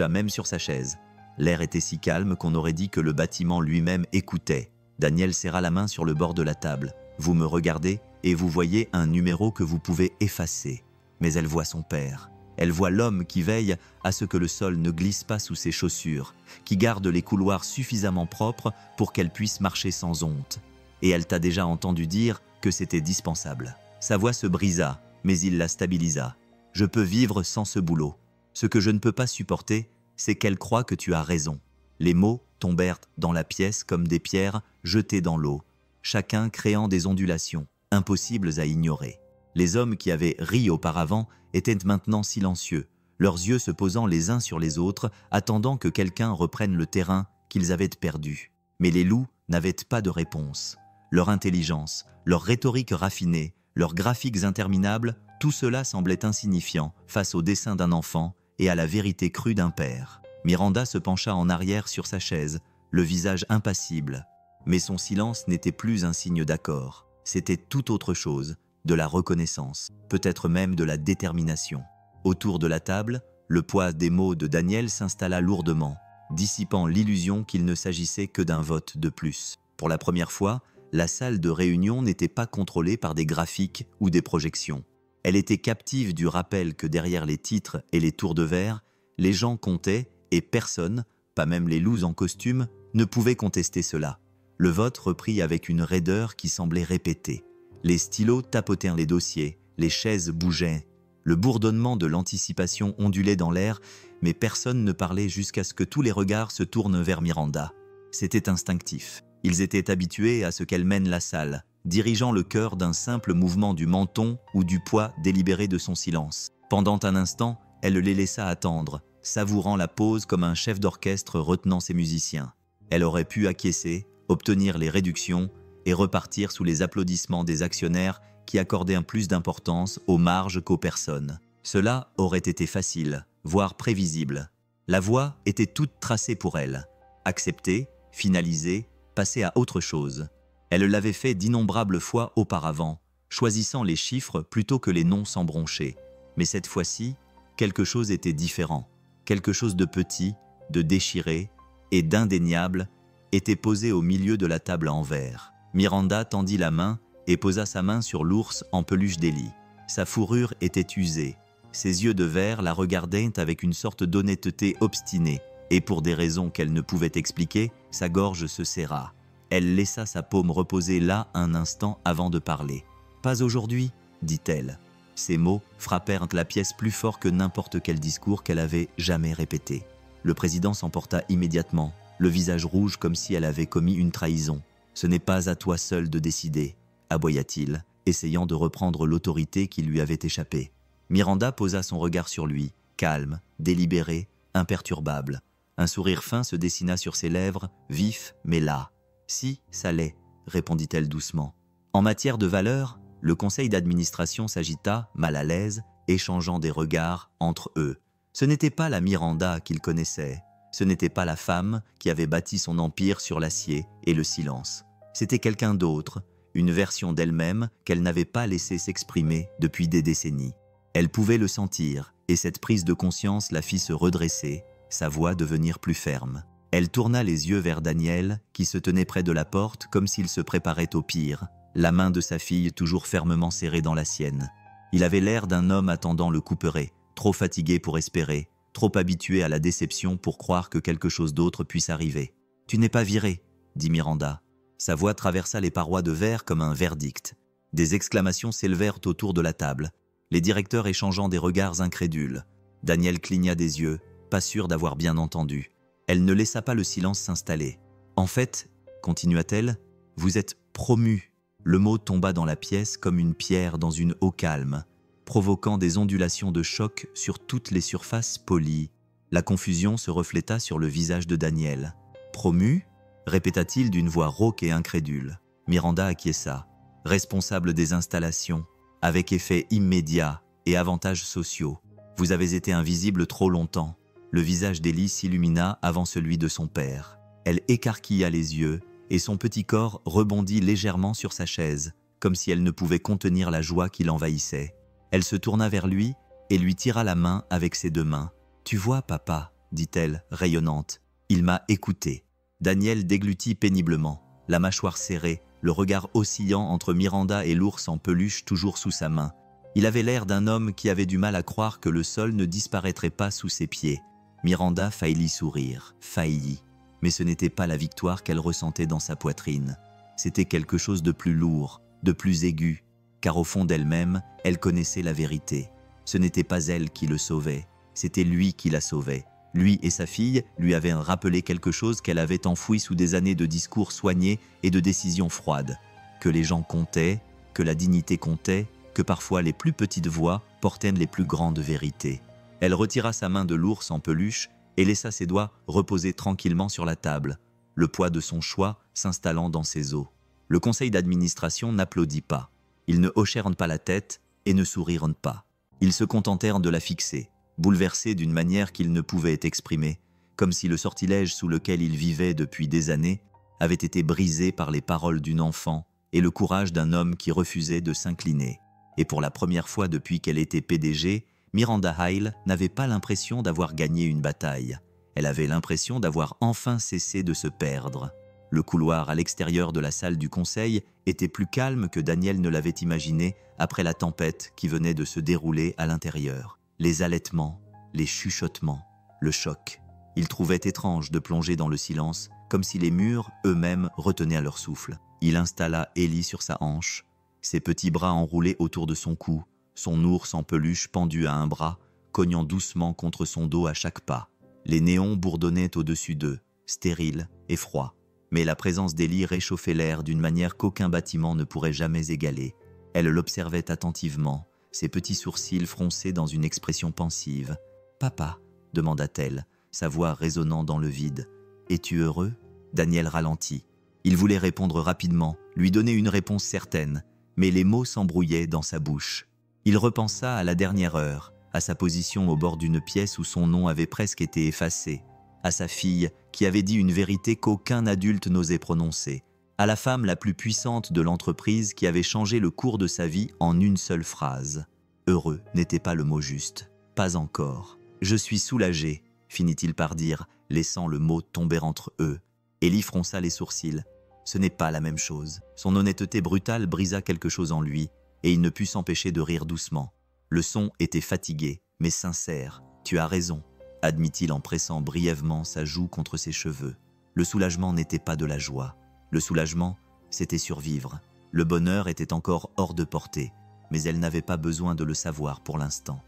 même sur sa chaise. L'air était si calme qu'on aurait dit que le bâtiment lui-même écoutait. Daniel serra la main sur le bord de la table. Vous me regardez et vous voyez un numéro que vous pouvez effacer. Mais elle voit son père. Elle voit l'homme qui veille à ce que le sol ne glisse pas sous ses chaussures, qui garde les couloirs suffisamment propres pour qu'elle puisse marcher sans honte. Et elle t'a déjà entendu dire que c'était dispensable. Sa voix se brisa, mais il la stabilisa. Je peux vivre sans ce boulot. Ce que je ne peux pas supporter, c'est qu'elle croit que tu as raison. Les mots tombèrent dans la pièce comme des pierres jetées dans l'eau, chacun créant des ondulations, impossibles à ignorer. Les hommes qui avaient ri auparavant étaient maintenant silencieux, leurs yeux se posant les uns sur les autres, attendant que quelqu'un reprenne le terrain qu'ils avaient perdu. Mais les loups n'avaient pas de réponse. Leur intelligence, leur rhétorique raffinée, leurs graphiques interminables, tout cela semblait insignifiant face au dessein d'un enfant et à la vérité crue d'un père. Miranda se pencha en arrière sur sa chaise, le visage impassible. Mais son silence n'était plus un signe d'accord. C'était tout autre chose, de la reconnaissance, peut-être même de la détermination. Autour de la table, le poids des mots de Daniel s'installa lourdement, dissipant l'illusion qu'il ne s'agissait que d'un vote de plus. Pour la première fois, la salle de réunion n'était pas contrôlée par des graphiques ou des projections. Elle était captive du rappel que derrière les titres et les tours de verre, les gens comptaient et personne, pas même les loups en costume, ne pouvait contester cela. Le vote reprit avec une raideur qui semblait répétée. Les stylos tapotèrent les dossiers, les chaises bougeaient. Le bourdonnement de l'anticipation ondulait dans l'air, mais personne ne parlait jusqu'à ce que tous les regards se tournent vers Miranda. C'était instinctif. Ils étaient habitués à ce qu'elle mène la salle, dirigeant le cœur d'un simple mouvement du menton ou du poids délibéré de son silence. Pendant un instant, elle les laissa attendre, savourant la pause comme un chef d'orchestre retenant ses musiciens. Elle aurait pu acquiescer, obtenir les réductions et repartir sous les applaudissements des actionnaires qui accordaient un plus d'importance aux marges qu'aux personnes. Cela aurait été facile, voire prévisible. La voie était toute tracée pour elle. Accepter, finaliser, passer à autre chose. Elle l'avait fait d'innombrables fois auparavant, choisissant les chiffres plutôt que les noms sans broncher. Mais cette fois-ci, quelque chose était différent. Quelque chose de petit, de déchiré et d'indéniable était posé au milieu de la table en verre. Miranda tendit la main et posa sa main sur l'ours en peluche d'Ellie. Sa fourrure était usée. Ses yeux de verre la regardaient avec une sorte d'honnêteté obstinée, et pour des raisons qu'elle ne pouvait expliquer, sa gorge se serra. Elle laissa sa paume reposer là un instant avant de parler. « Pas aujourd'hui » dit-elle. Ces mots frappèrent la pièce plus fort que n'importe quel discours qu'elle avait jamais répété. Le président s'emporta immédiatement, le visage rouge comme si elle avait commis une trahison. « Ce n'est pas à toi seul de décider » aboya-t-il, essayant de reprendre l'autorité qui lui avait échappé. Miranda posa son regard sur lui, calme, délibéré, imperturbable. Un sourire fin se dessina sur ses lèvres, vif mais las. « Si, ça l'est », répondit-elle doucement. En matière de valeurs, le conseil d'administration s'agita, mal à l'aise, échangeant des regards entre eux. Ce n'était pas la Miranda qu'il connaissait, ce n'était pas la femme qui avait bâti son empire sur l'acier et le silence. C'était quelqu'un d'autre, une version d'elle-même qu'elle n'avait pas laissé s'exprimer depuis des décennies. Elle pouvait le sentir, et cette prise de conscience la fit se redresser, sa voix devenir plus ferme. Elle tourna les yeux vers Daniel, qui se tenait près de la porte comme s'il se préparait au pire, la main de sa fille toujours fermement serrée dans la sienne. Il avait l'air d'un homme attendant le couperet, trop fatigué pour espérer, trop habitué à la déception pour croire que quelque chose d'autre puisse arriver. « Tu n'es pas viré », dit Miranda. Sa voix traversa les parois de verre comme un verdict. Des exclamations s'élevèrent autour de la table, les directeurs échangeant des regards incrédules. Daniel cligna des yeux, pas sûr d'avoir bien entendu. Elle ne laissa pas le silence s'installer. « En fait, » continua-t-elle, « vous êtes promu. » Le mot tomba dans la pièce comme une pierre dans une eau calme, provoquant des ondulations de choc sur toutes les surfaces polies. La confusion se refléta sur le visage de Daniel. « Promu » répéta-t-il d'une voix rauque et incrédule. Miranda acquiesça. Responsable des installations, avec effet immédiat et avantages sociaux. Vous avez été invisible trop longtemps. Le visage d'Ellie s'illumina avant celui de son père. Elle écarquilla les yeux et son petit corps rebondit légèrement sur sa chaise, comme si elle ne pouvait contenir la joie qui l'envahissait. Elle se tourna vers lui et lui tira la main avec ses 2 mains. « Tu vois, papa, dit-elle, rayonnante. Il m'a écouté. » Daniel déglutit péniblement, la mâchoire serrée, le regard oscillant entre Miranda et l'ours en peluche toujours sous sa main. Il avait l'air d'un homme qui avait du mal à croire que le sol ne disparaîtrait pas sous ses pieds. Miranda faillit sourire, faillit. Mais ce n'était pas la victoire qu'elle ressentait dans sa poitrine. C'était quelque chose de plus lourd, de plus aigu, car au fond d'elle-même, elle connaissait la vérité. Ce n'était pas elle qui le sauvait, c'était lui qui la sauvait. Lui et sa fille lui avaient rappelé quelque chose qu'elle avait enfoui sous des années de discours soignés et de décisions froides. Que les gens comptaient, que la dignité comptait, que parfois les plus petites voix portaient les plus grandes vérités. Elle retira sa main de l'ours en peluche et laissa ses doigts reposer tranquillement sur la table, le poids de son choix s'installant dans ses os. Le conseil d'administration n'applaudit pas. Ils ne hochèrent pas la tête et ne sourirent pas. Ils se contentèrent de la fixer, bouleversés d'une manière qu'ils ne pouvaient exprimer, comme si le sortilège sous lequel ils vivaient depuis des années avait été brisé par les paroles d'une enfant et le courage d'un homme qui refusait de s'incliner. Et pour la première fois depuis qu'elle était PDG, Miranda Hale n'avait pas l'impression d'avoir gagné une bataille. Elle avait l'impression d'avoir enfin cessé de se perdre. Le couloir à l'extérieur de la salle du conseil était plus calme que Daniel ne l'avait imaginé après la tempête qui venait de se dérouler à l'intérieur. Les halètements, les chuchotements, le choc. Il trouvait étrange de plonger dans le silence, comme si les murs eux-mêmes retenaient à leur souffle. Il installa Ellie sur sa hanche, ses petits bras enroulés autour de son cou, son ours en peluche pendu à un bras, cognant doucement contre son dos à chaque pas. Les néons bourdonnaient au-dessus d'eux, stériles et froids. Mais la présence d'Ellie réchauffait l'air d'une manière qu'aucun bâtiment ne pourrait jamais égaler. Elle l'observait attentivement, ses petits sourcils froncés dans une expression pensive. « Papa » demanda-t-elle, sa voix résonnant dans le vide. « Es-tu heureux ?» Daniel ralentit. Il voulait répondre rapidement, lui donner une réponse certaine, mais les mots s'embrouillaient dans sa bouche. Il repensa à la dernière heure, à sa position au bord d'une pièce où son nom avait presque été effacé, à sa fille qui avait dit une vérité qu'aucun adulte n'osait prononcer, à la femme la plus puissante de l'entreprise qui avait changé le cours de sa vie en une seule phrase. Heureux n'était pas le mot juste, pas encore. « Je suis soulagé », finit-il par dire, laissant le mot tomber entre eux. Ellie fronça les sourcils. Ce n'est pas la même chose. Son honnêteté brutale brisa quelque chose en lui, et il ne put s'empêcher de rire doucement. Le son était fatigué, mais sincère. « Tu as raison », admit-il en pressant brièvement sa joue contre ses cheveux. Le soulagement n'était pas de la joie. Le soulagement, c'était survivre. Le bonheur était encore hors de portée, mais elle n'avait pas besoin de le savoir pour l'instant.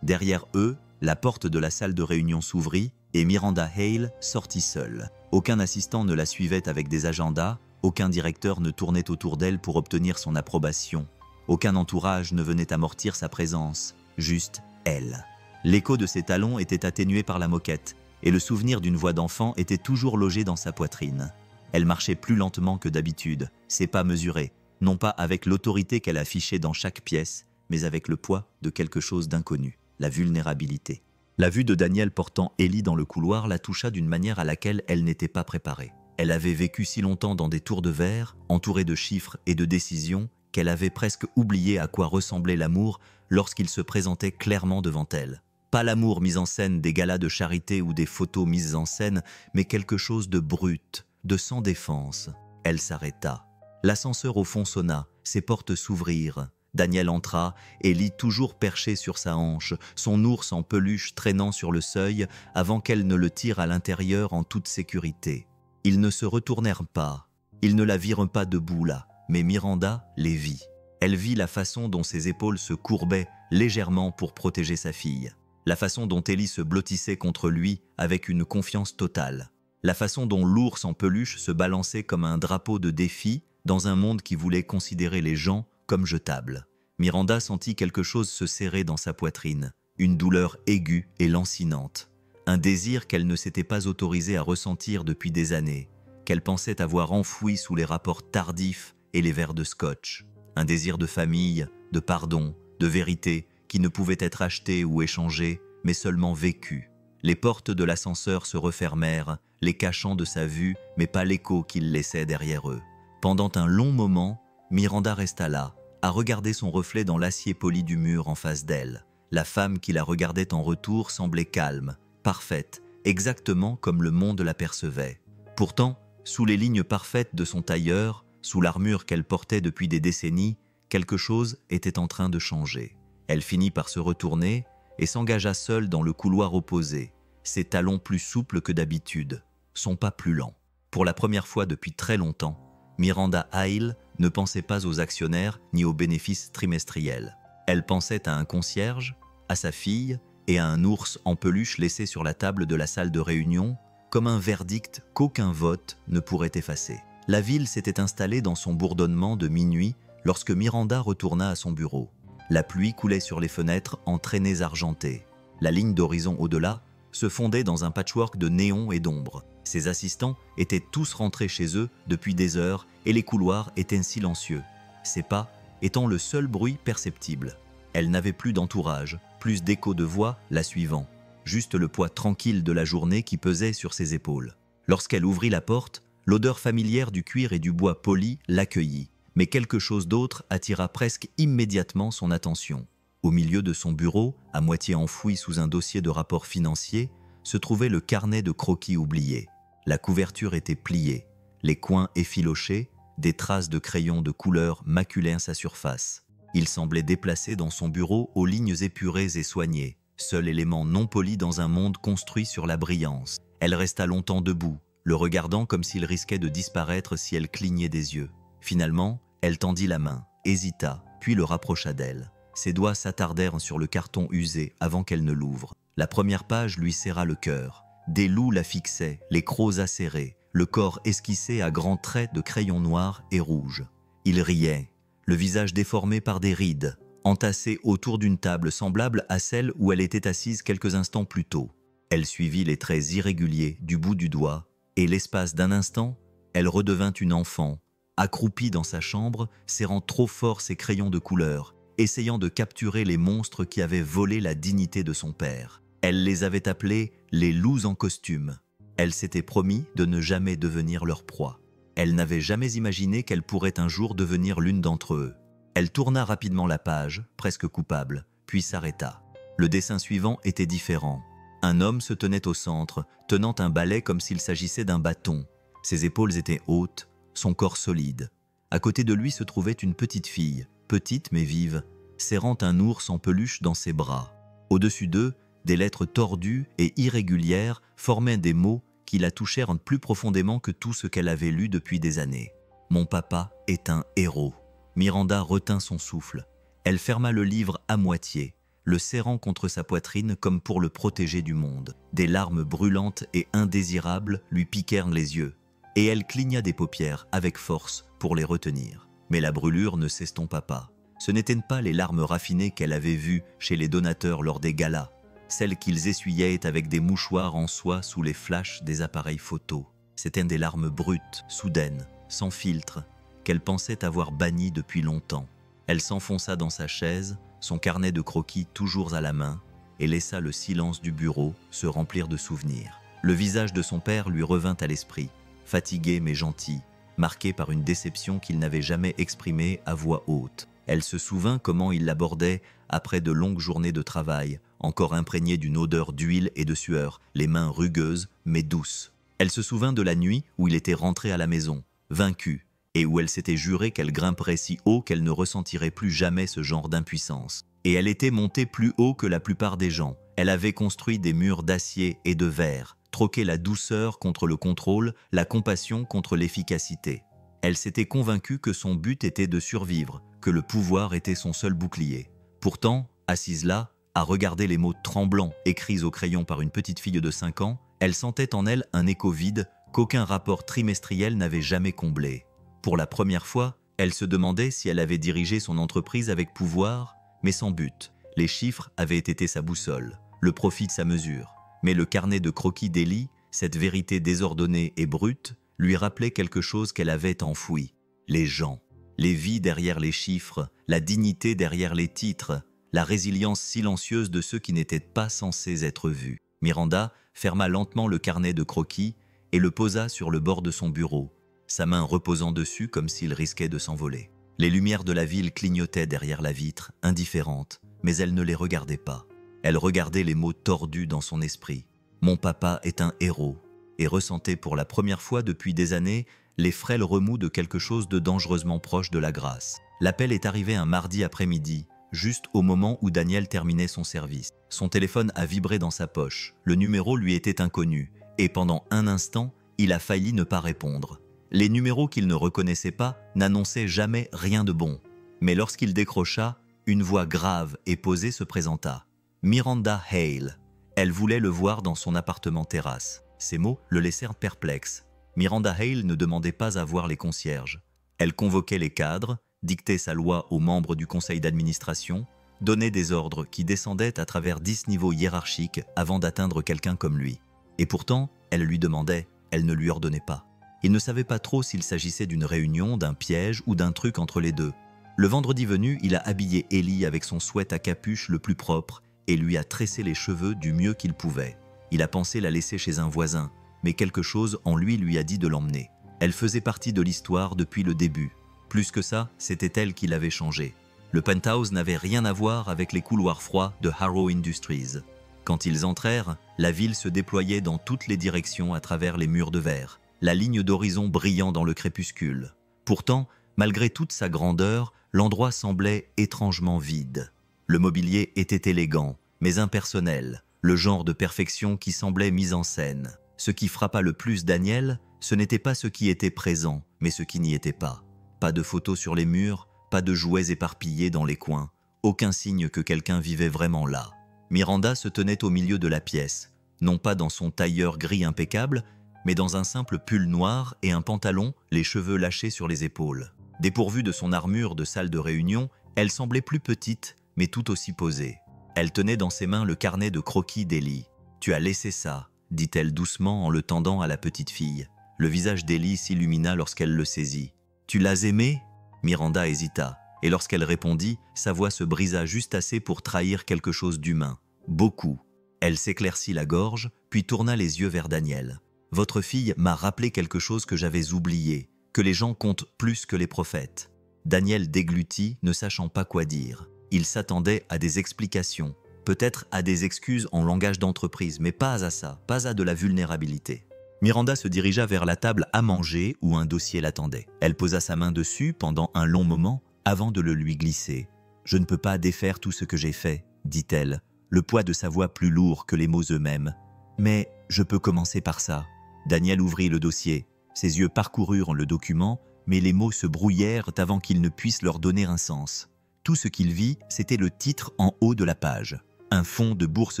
Derrière eux, la porte de la salle de réunion s'ouvrit et Miranda Hale sortit seule. Aucun assistant ne la suivait avec des agendas, aucun directeur ne tournait autour d'elle pour obtenir son approbation. Aucun entourage ne venait amortir sa présence, juste elle. L'écho de ses talons était atténué par la moquette, et le souvenir d'une voix d'enfant était toujours logé dans sa poitrine. Elle marchait plus lentement que d'habitude, ses pas mesurés, non pas avec l'autorité qu'elle affichait dans chaque pièce, mais avec le poids de quelque chose d'inconnu, la vulnérabilité. La vue de Daniel portant Ellie dans le couloir la toucha d'une manière à laquelle elle n'était pas préparée. Elle avait vécu si longtemps dans des tours de verre, entourée de chiffres et de décisions, qu'elle avait presque oublié à quoi ressemblait l'amour lorsqu'il se présentait clairement devant elle. Pas l'amour mis en scène des galas de charité ou des photos mises en scène, mais quelque chose de brut, de sans défense. Elle s'arrêta. L'ascenseur au fond sonna, ses portes s'ouvrirent. Daniel entra, Ellie toujours perchée sur sa hanche, son ours en peluche traînant sur le seuil avant qu'elle ne le tire à l'intérieur en toute sécurité. Ils ne se retournèrent pas. Ils ne la virent pas debout là, mais Miranda les vit. Elle vit la façon dont ses épaules se courbaient légèrement pour protéger sa fille. La façon dont Ellie se blottissait contre lui avec une confiance totale. La façon dont l'ours en peluche se balançait comme un drapeau de défi dans un monde qui voulait considérer les gens comme jetables. Miranda sentit quelque chose se serrer dans sa poitrine, une douleur aiguë et lancinante, un désir qu'elle ne s'était pas autorisée à ressentir depuis des années, qu'elle pensait avoir enfoui sous les rapports tardifs et les verres de scotch, un désir de famille, de pardon, de vérité qui ne pouvait être acheté ou échangé, mais seulement vécu. Les portes de l'ascenseur se refermèrent, les cachant de sa vue, mais pas l'écho qu'ils laissaient derrière eux. Pendant un long moment, Miranda resta là, à regarder son reflet dans l'acier poli du mur en face d'elle. La femme qui la regardait en retour semblait calme, parfaite, exactement comme le monde l'apercevait. Pourtant, sous les lignes parfaites de son tailleur, sous l'armure qu'elle portait depuis des décennies, quelque chose était en train de changer. Elle finit par se retourner et s'engagea seule dans le couloir opposé, ses talons plus souples que d'habitude, son pas plus lent. Pour la première fois depuis très longtemps, Miranda Hale ne pensait pas aux actionnaires ni aux bénéfices trimestriels. Elle pensait à un concierge, à sa fille et à un ours en peluche laissé sur la table de la salle de réunion, comme un verdict qu'aucun vote ne pourrait effacer. La ville s'était installée dans son bourdonnement de minuit lorsque Miranda retourna à son bureau. La pluie coulait sur les fenêtres en traînées argentées. La ligne d'horizon au-delà se fondait dans un patchwork de néons et d'ombres. Ses assistants étaient tous rentrés chez eux depuis des heures et les couloirs étaient silencieux, ses pas étant le seul bruit perceptible. Elle n'avait plus d'entourage, plus d'échos de voix la suivant, juste le poids tranquille de la journée qui pesait sur ses épaules. Lorsqu'elle ouvrit la porte, l'odeur familière du cuir et du bois poli l'accueillit, mais quelque chose d'autre attira presque immédiatement son attention. Au milieu de son bureau, à moitié enfoui sous un dossier de rapport financier, se trouvait le carnet de croquis oublié. La couverture était pliée, les coins effilochés, des traces de crayon de couleur maculaient sa surface. Il semblait déplacé dans son bureau aux lignes épurées et soignées, seul élément non poli dans un monde construit sur la brillance. Elle resta longtemps debout, le regardant comme s'il risquait de disparaître si elle clignait des yeux. Finalement, elle tendit la main, hésita, puis le rapprocha d'elle. Ses doigts s'attardèrent sur le carton usé avant qu'elle ne l'ouvre. La première page lui serra le cœur. Des loups la fixaient, les crocs acérés, le corps esquissé à grands traits de crayon noir et rouge. Il riait, le visage déformé par des rides, entassé autour d'une table semblable à celle où elle était assise quelques instants plus tôt. Elle suivit les traits irréguliers du bout du doigt, et l'espace d'un instant, elle redevint une enfant, accroupie dans sa chambre, serrant trop fort ses crayons de couleur, essayant de capturer les monstres qui avaient volé la dignité de son père. Elle les avait appelés les loups en costume. Elle s'était promis de ne jamais devenir leur proie. Elle n'avait jamais imaginé qu'elle pourrait un jour devenir l'une d'entre eux. Elle tourna rapidement la page, presque coupable, puis s'arrêta. Le dessin suivant était différent. Un homme se tenait au centre, tenant un balai comme s'il s'agissait d'un bâton. Ses épaules étaient hautes, son corps solide. À côté de lui se trouvait une petite fille, petite mais vive, serrant un ours en peluche dans ses bras. Au-dessus d'eux, des lettres tordues et irrégulières formaient des mots qui la touchèrent plus profondément que tout ce qu'elle avait lu depuis des années. « Mon papa est un héros ». Miranda retint son souffle. Elle ferma le livre à moitié, le serrant contre sa poitrine comme pour le protéger du monde. Des larmes brûlantes et indésirables lui piquèrent les yeux, et elle cligna des paupières avec force pour les retenir. Mais la brûlure ne s'estompa pas. Ce n'étaient pas les larmes raffinées qu'elle avait vues chez les donateurs lors des galas, celles qu'ils essuyaient avec des mouchoirs en soie sous les flashs des appareils photo. C'étaient des larmes brutes, soudaines, sans filtre, qu'elle pensait avoir bannies depuis longtemps. Elle s'enfonça dans sa chaise, son carnet de croquis toujours à la main, et laissa le silence du bureau se remplir de souvenirs. Le visage de son père lui revint à l'esprit, fatigué mais gentil, marqué par une déception qu'il n'avait jamais exprimée à voix haute. Elle se souvint comment il l'abordait après de longues journées de travail, encore imprégnées d'une odeur d'huile et de sueur, les mains rugueuses mais douces. Elle se souvint de la nuit où il était rentré à la maison, vaincu, et où elle s'était juré qu'elle grimperait si haut qu'elle ne ressentirait plus jamais ce genre d'impuissance. Et elle était montée plus haut que la plupart des gens. Elle avait construit des murs d'acier et de verre, troqué la douceur contre le contrôle, la compassion contre l'efficacité. Elle s'était convaincue que son but était de survivre, que le pouvoir était son seul bouclier. Pourtant, assise là, à regarder les mots tremblants écrits au crayon par une petite fille de 5 ans, elle sentait en elle un écho vide qu'aucun rapport trimestriel n'avait jamais comblé. Pour la première fois, elle se demandait si elle avait dirigé son entreprise avec pouvoir, mais sans but. Les chiffres avaient été sa boussole, le profit sa mesure. Mais le carnet de croquis d'Ellie, cette vérité désordonnée et brute, lui rappelait quelque chose qu'elle avait enfoui. Les gens, les vies derrière les chiffres, la dignité derrière les titres, la résilience silencieuse de ceux qui n'étaient pas censés être vus. Miranda ferma lentement le carnet de croquis et le posa sur le bord de son bureau, sa main reposant dessus comme s'il risquait de s'envoler. Les lumières de la ville clignotaient derrière la vitre, indifférentes, mais elle ne les regardait pas. Elle regardait les mots tordus dans son esprit. « Mon papa est un héros » et ressentait pour la première fois depuis des années les frêles remous de quelque chose de dangereusement proche de la grâce. L'appel est arrivé un mardi après-midi, juste au moment où Daniel terminait son service. Son téléphone a vibré dans sa poche. Le numéro lui était inconnu, et pendant un instant, il a failli ne pas répondre. Les numéros qu'il ne reconnaissait pas n'annonçaient jamais rien de bon. Mais lorsqu'il décrocha, une voix grave et posée se présenta. Miranda Hale. Elle voulait le voir dans son appartement terrasse. Ces mots le laissèrent perplexe. Miranda Hale ne demandait pas à voir les concierges. Elle convoquait les cadres, dictait sa loi aux membres du conseil d'administration, donnait des ordres qui descendaient à travers 10 niveaux hiérarchiques avant d'atteindre quelqu'un comme lui. Et pourtant, elle lui demandait, elle ne lui ordonnait pas. Il ne savait pas trop s'il s'agissait d'une réunion, d'un piège ou d'un truc entre les deux. Le vendredi venu, il a habillé Ellie avec son sweat à capuche le plus propre et lui a tressé les cheveux du mieux qu'il pouvait. Il a pensé la laisser chez un voisin, mais quelque chose en lui a dit de l'emmener. Elle faisait partie de l'histoire depuis le début. Plus que ça, c'était elle qui l'avait changé. Le penthouse n'avait rien à voir avec les couloirs froids de Harrow Industries. Quand ils entrèrent, la ville se déployait dans toutes les directions à travers les murs de verre, la ligne d'horizon brillant dans le crépuscule. Pourtant, malgré toute sa grandeur, l'endroit semblait étrangement vide. Le mobilier était élégant, mais impersonnel, le genre de perfection qui semblait mise en scène. Ce qui frappa le plus Daniel, ce n'était pas ce qui était présent, mais ce qui n'y était pas. Pas de photos sur les murs, pas de jouets éparpillés dans les coins, aucun signe que quelqu'un vivait vraiment là. Miranda se tenait au milieu de la pièce, non pas dans son tailleur gris impeccable, mais dans un simple pull noir et un pantalon, les cheveux lâchés sur les épaules. Dépourvue de son armure de salle de réunion, elle semblait plus petite, mais tout aussi posée. Elle tenait dans ses mains le carnet de croquis d'Ellie. « Tu as laissé ça », dit-elle doucement en le tendant à la petite fille. Le visage d'Ellie s'illumina lorsqu'elle le saisit. « Tu l'as aimé ?» Miranda hésita, et lorsqu'elle répondit, sa voix se brisa juste assez pour trahir quelque chose d'humain. Beaucoup. Elle s'éclaircit la gorge, puis tourna les yeux vers Daniel. « Votre fille m'a rappelé quelque chose que j'avais oublié, que les gens comptent plus que les prophètes. » Daniel déglutit, ne sachant pas quoi dire. Il s'attendait à des explications, peut-être à des excuses en langage d'entreprise, mais pas à ça, pas à de la vulnérabilité. Miranda se dirigea vers la table à manger où un dossier l'attendait. Elle posa sa main dessus pendant un long moment avant de le lui glisser. « Je ne peux pas défaire tout ce que j'ai fait, » dit-elle, le poids de sa voix plus lourd que les mots eux-mêmes. « Mais je peux commencer par ça. » Daniel ouvrit le dossier. Ses yeux parcoururent le document, mais les mots se brouillèrent avant qu'il ne puisse leur donner un sens. Tout ce qu'il vit, c'était le titre en haut de la page. Un fonds de bourse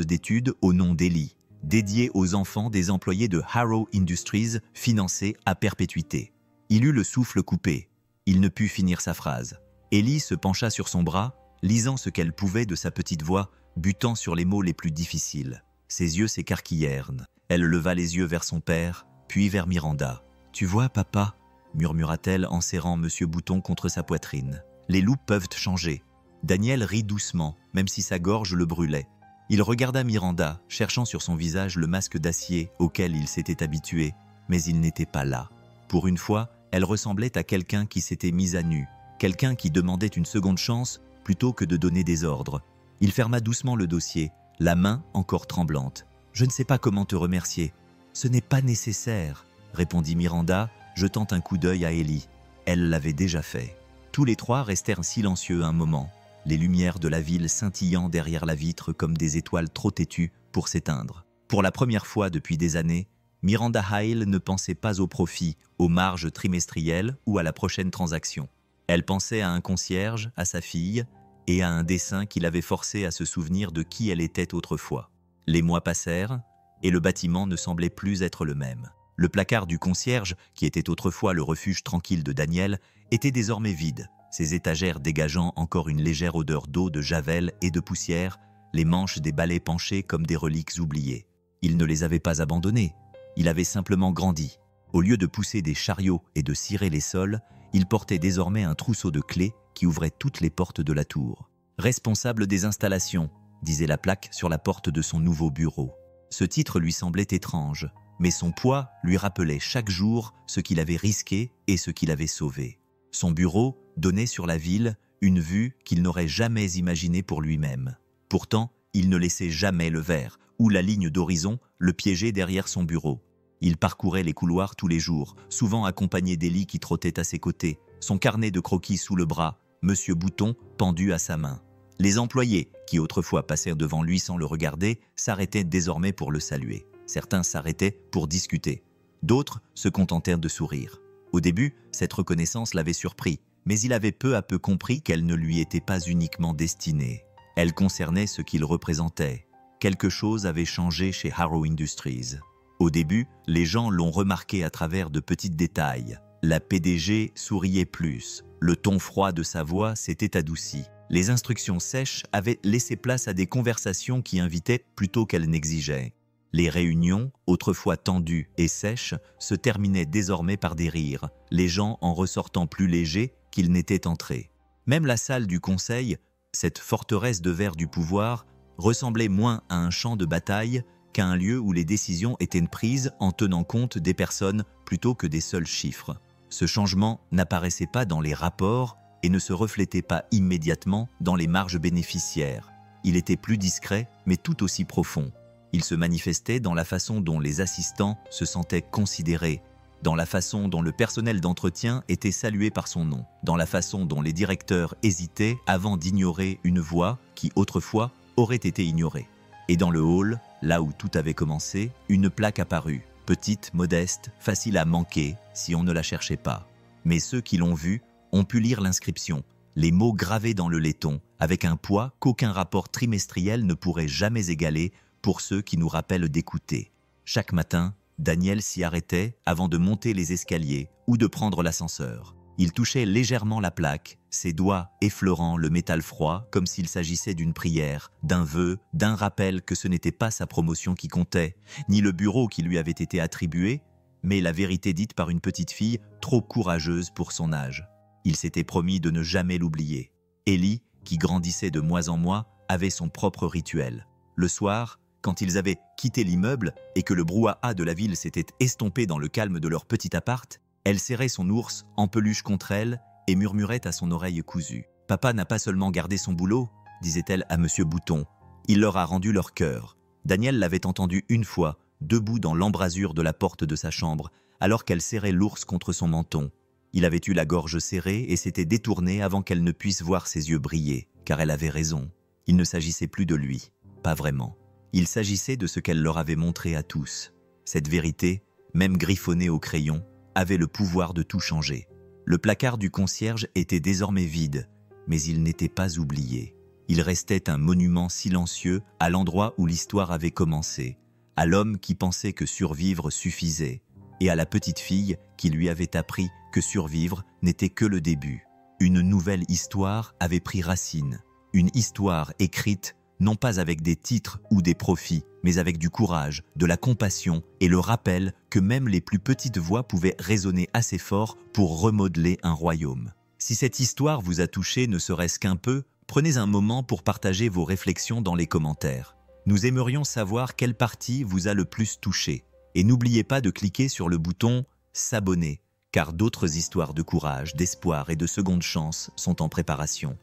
d'études au nom d'Ellie, dédié aux enfants des employés de Harrow Industries, financé à perpétuité. Il eut le souffle coupé. Il ne put finir sa phrase. Ellie se pencha sur son bras, lisant ce qu'elle pouvait de sa petite voix, butant sur les mots les plus difficiles. Ses yeux s'écarquillèrent. Elle leva les yeux vers son père, puis vers Miranda. « Tu vois, papa ?» murmura-t-elle en serrant M. Bouton contre sa poitrine. « Les loups peuvent changer. » Daniel rit doucement, même si sa gorge le brûlait. Il regarda Miranda, cherchant sur son visage le masque d'acier auquel il s'était habitué, mais il n'était pas là. Pour une fois, elle ressemblait à quelqu'un qui s'était mis à nu, quelqu'un qui demandait une seconde chance plutôt que de donner des ordres. Il ferma doucement le dossier, la main encore tremblante. « Je ne sais pas comment te remercier. »« Ce n'est pas nécessaire, » répondit Miranda, jetant un coup d'œil à Ellie. Elle l'avait déjà fait. Tous les trois restèrent silencieux un moment, les lumières de la ville scintillant derrière la vitre comme des étoiles trop têtues pour s'éteindre. Pour la première fois depuis des années, Miranda Hale ne pensait pas au profit, aux marges trimestrielles ou à la prochaine transaction. Elle pensait à un concierge, à sa fille, et à un dessin qui l'avait forcée à se souvenir de qui elle était autrefois. Les mois passèrent, et le bâtiment ne semblait plus être le même. Le placard du concierge, qui était autrefois le refuge tranquille de Daniel, était désormais vide, ses étagères dégageant encore une légère odeur d'eau, de javel et de poussière, les manches des balais penchées comme des reliques oubliées. Il ne les avait pas abandonnées, il avait simplement grandi. Au lieu de pousser des chariots et de cirer les sols, il portait désormais un trousseau de clés qui ouvrait toutes les portes de la tour. « Responsable des installations », disait la plaque sur la porte de son nouveau bureau. Ce titre lui semblait étrange, mais son poids lui rappelait chaque jour ce qu'il avait risqué et ce qu'il avait sauvé. Son bureau donnait sur la ville une vue qu'il n'aurait jamais imaginée pour lui-même. Pourtant, il ne laissait jamais le verre ou la ligne d'horizon le piéger derrière son bureau. Il parcourait les couloirs tous les jours, souvent accompagné d'Élie qui trottait à ses côtés, son carnet de croquis sous le bras, Monsieur Bouton pendu à sa main. Les employés, qui autrefois passèrent devant lui sans le regarder, s'arrêtaient désormais pour le saluer. Certains s'arrêtaient pour discuter. D'autres se contentèrent de sourire. Au début, cette reconnaissance l'avait surpris, mais il avait peu à peu compris qu'elle ne lui était pas uniquement destinée. Elle concernait ce qu'il représentait. Quelque chose avait changé chez Harrow Industries. Au début, les gens l'ont remarqué à travers de petits détails. La PDG souriait plus. Le ton froid de sa voix s'était adouci. Les instructions sèches avaient laissé place à des conversations qui invitaient plutôt qu'elles n'exigeaient. Les réunions, autrefois tendues et sèches, se terminaient désormais par des rires, les gens en ressortant plus légers qu'ils n'étaient entrés. Même la salle du conseil, cette forteresse de verre du pouvoir, ressemblait moins à un champ de bataille qu'à un lieu où les décisions étaient prises en tenant compte des personnes plutôt que des seuls chiffres. Ce changement n'apparaissait pas dans les rapports et ne se reflétait pas immédiatement dans les marges bénéficiaires. Il était plus discret, mais tout aussi profond. Il se manifestait dans la façon dont les assistants se sentaient considérés, dans la façon dont le personnel d'entretien était salué par son nom, dans la façon dont les directeurs hésitaient avant d'ignorer une voix qui, autrefois, aurait été ignorée. Et dans le hall, là où tout avait commencé, une plaque apparut, petite, modeste, facile à manquer si on ne la cherchait pas. Mais ceux qui l'ont vue ont pu lire l'inscription, les mots gravés dans le laiton, avec un poids qu'aucun rapport trimestriel ne pourrait jamais égaler pour ceux qui nous rappellent d'écouter. Chaque matin, Daniel s'y arrêtait avant de monter les escaliers ou de prendre l'ascenseur. Il touchait légèrement la plaque, ses doigts effleurant le métal froid comme s'il s'agissait d'une prière, d'un vœu, d'un rappel que ce n'était pas sa promotion qui comptait, ni le bureau qui lui avait été attribué, mais la vérité dite par une petite fille trop courageuse pour son âge. Il s'était promis de ne jamais l'oublier. Élie, qui grandissait de mois en mois, avait son propre rituel. Le soir, quand ils avaient quitté l'immeuble et que le brouhaha de la ville s'était estompé dans le calme de leur petit appart, elle serrait son ours en peluche contre elle et murmurait à son oreille cousue. « Papa n'a pas seulement gardé son boulot, disait-elle à Monsieur Bouton. Il leur a rendu leur cœur. » Daniel l'avait entendu une fois, debout dans l'embrasure de la porte de sa chambre, alors qu'elle serrait l'ours contre son menton. Il avait eu la gorge serrée et s'était détourné avant qu'elle ne puisse voir ses yeux briller, car elle avait raison. Il ne s'agissait plus de lui, pas vraiment. Il s'agissait de ce qu'elle leur avait montré à tous. Cette vérité, même griffonnée au crayon, avait le pouvoir de tout changer. Le placard du concierge était désormais vide, mais il n'était pas oublié. Il restait un monument silencieux à l'endroit où l'histoire avait commencé, à l'homme qui pensait que survivre suffisait, et à la petite fille qui lui avait appris que survivre n'était que le début. Une nouvelle histoire avait pris racine, une histoire écrite non pas avec des titres ou des profits, mais avec du courage, de la compassion et le rappel que même les plus petites voix pouvaient résonner assez fort pour remodeler un royaume. Si cette histoire vous a touché ne serait-ce qu'un peu, prenez un moment pour partager vos réflexions dans les commentaires. Nous aimerions savoir quelle partie vous a le plus touché. Et n'oubliez pas de cliquer sur le bouton « S'abonner » car d'autres histoires de courage, d'espoir et de seconde chance sont en préparation.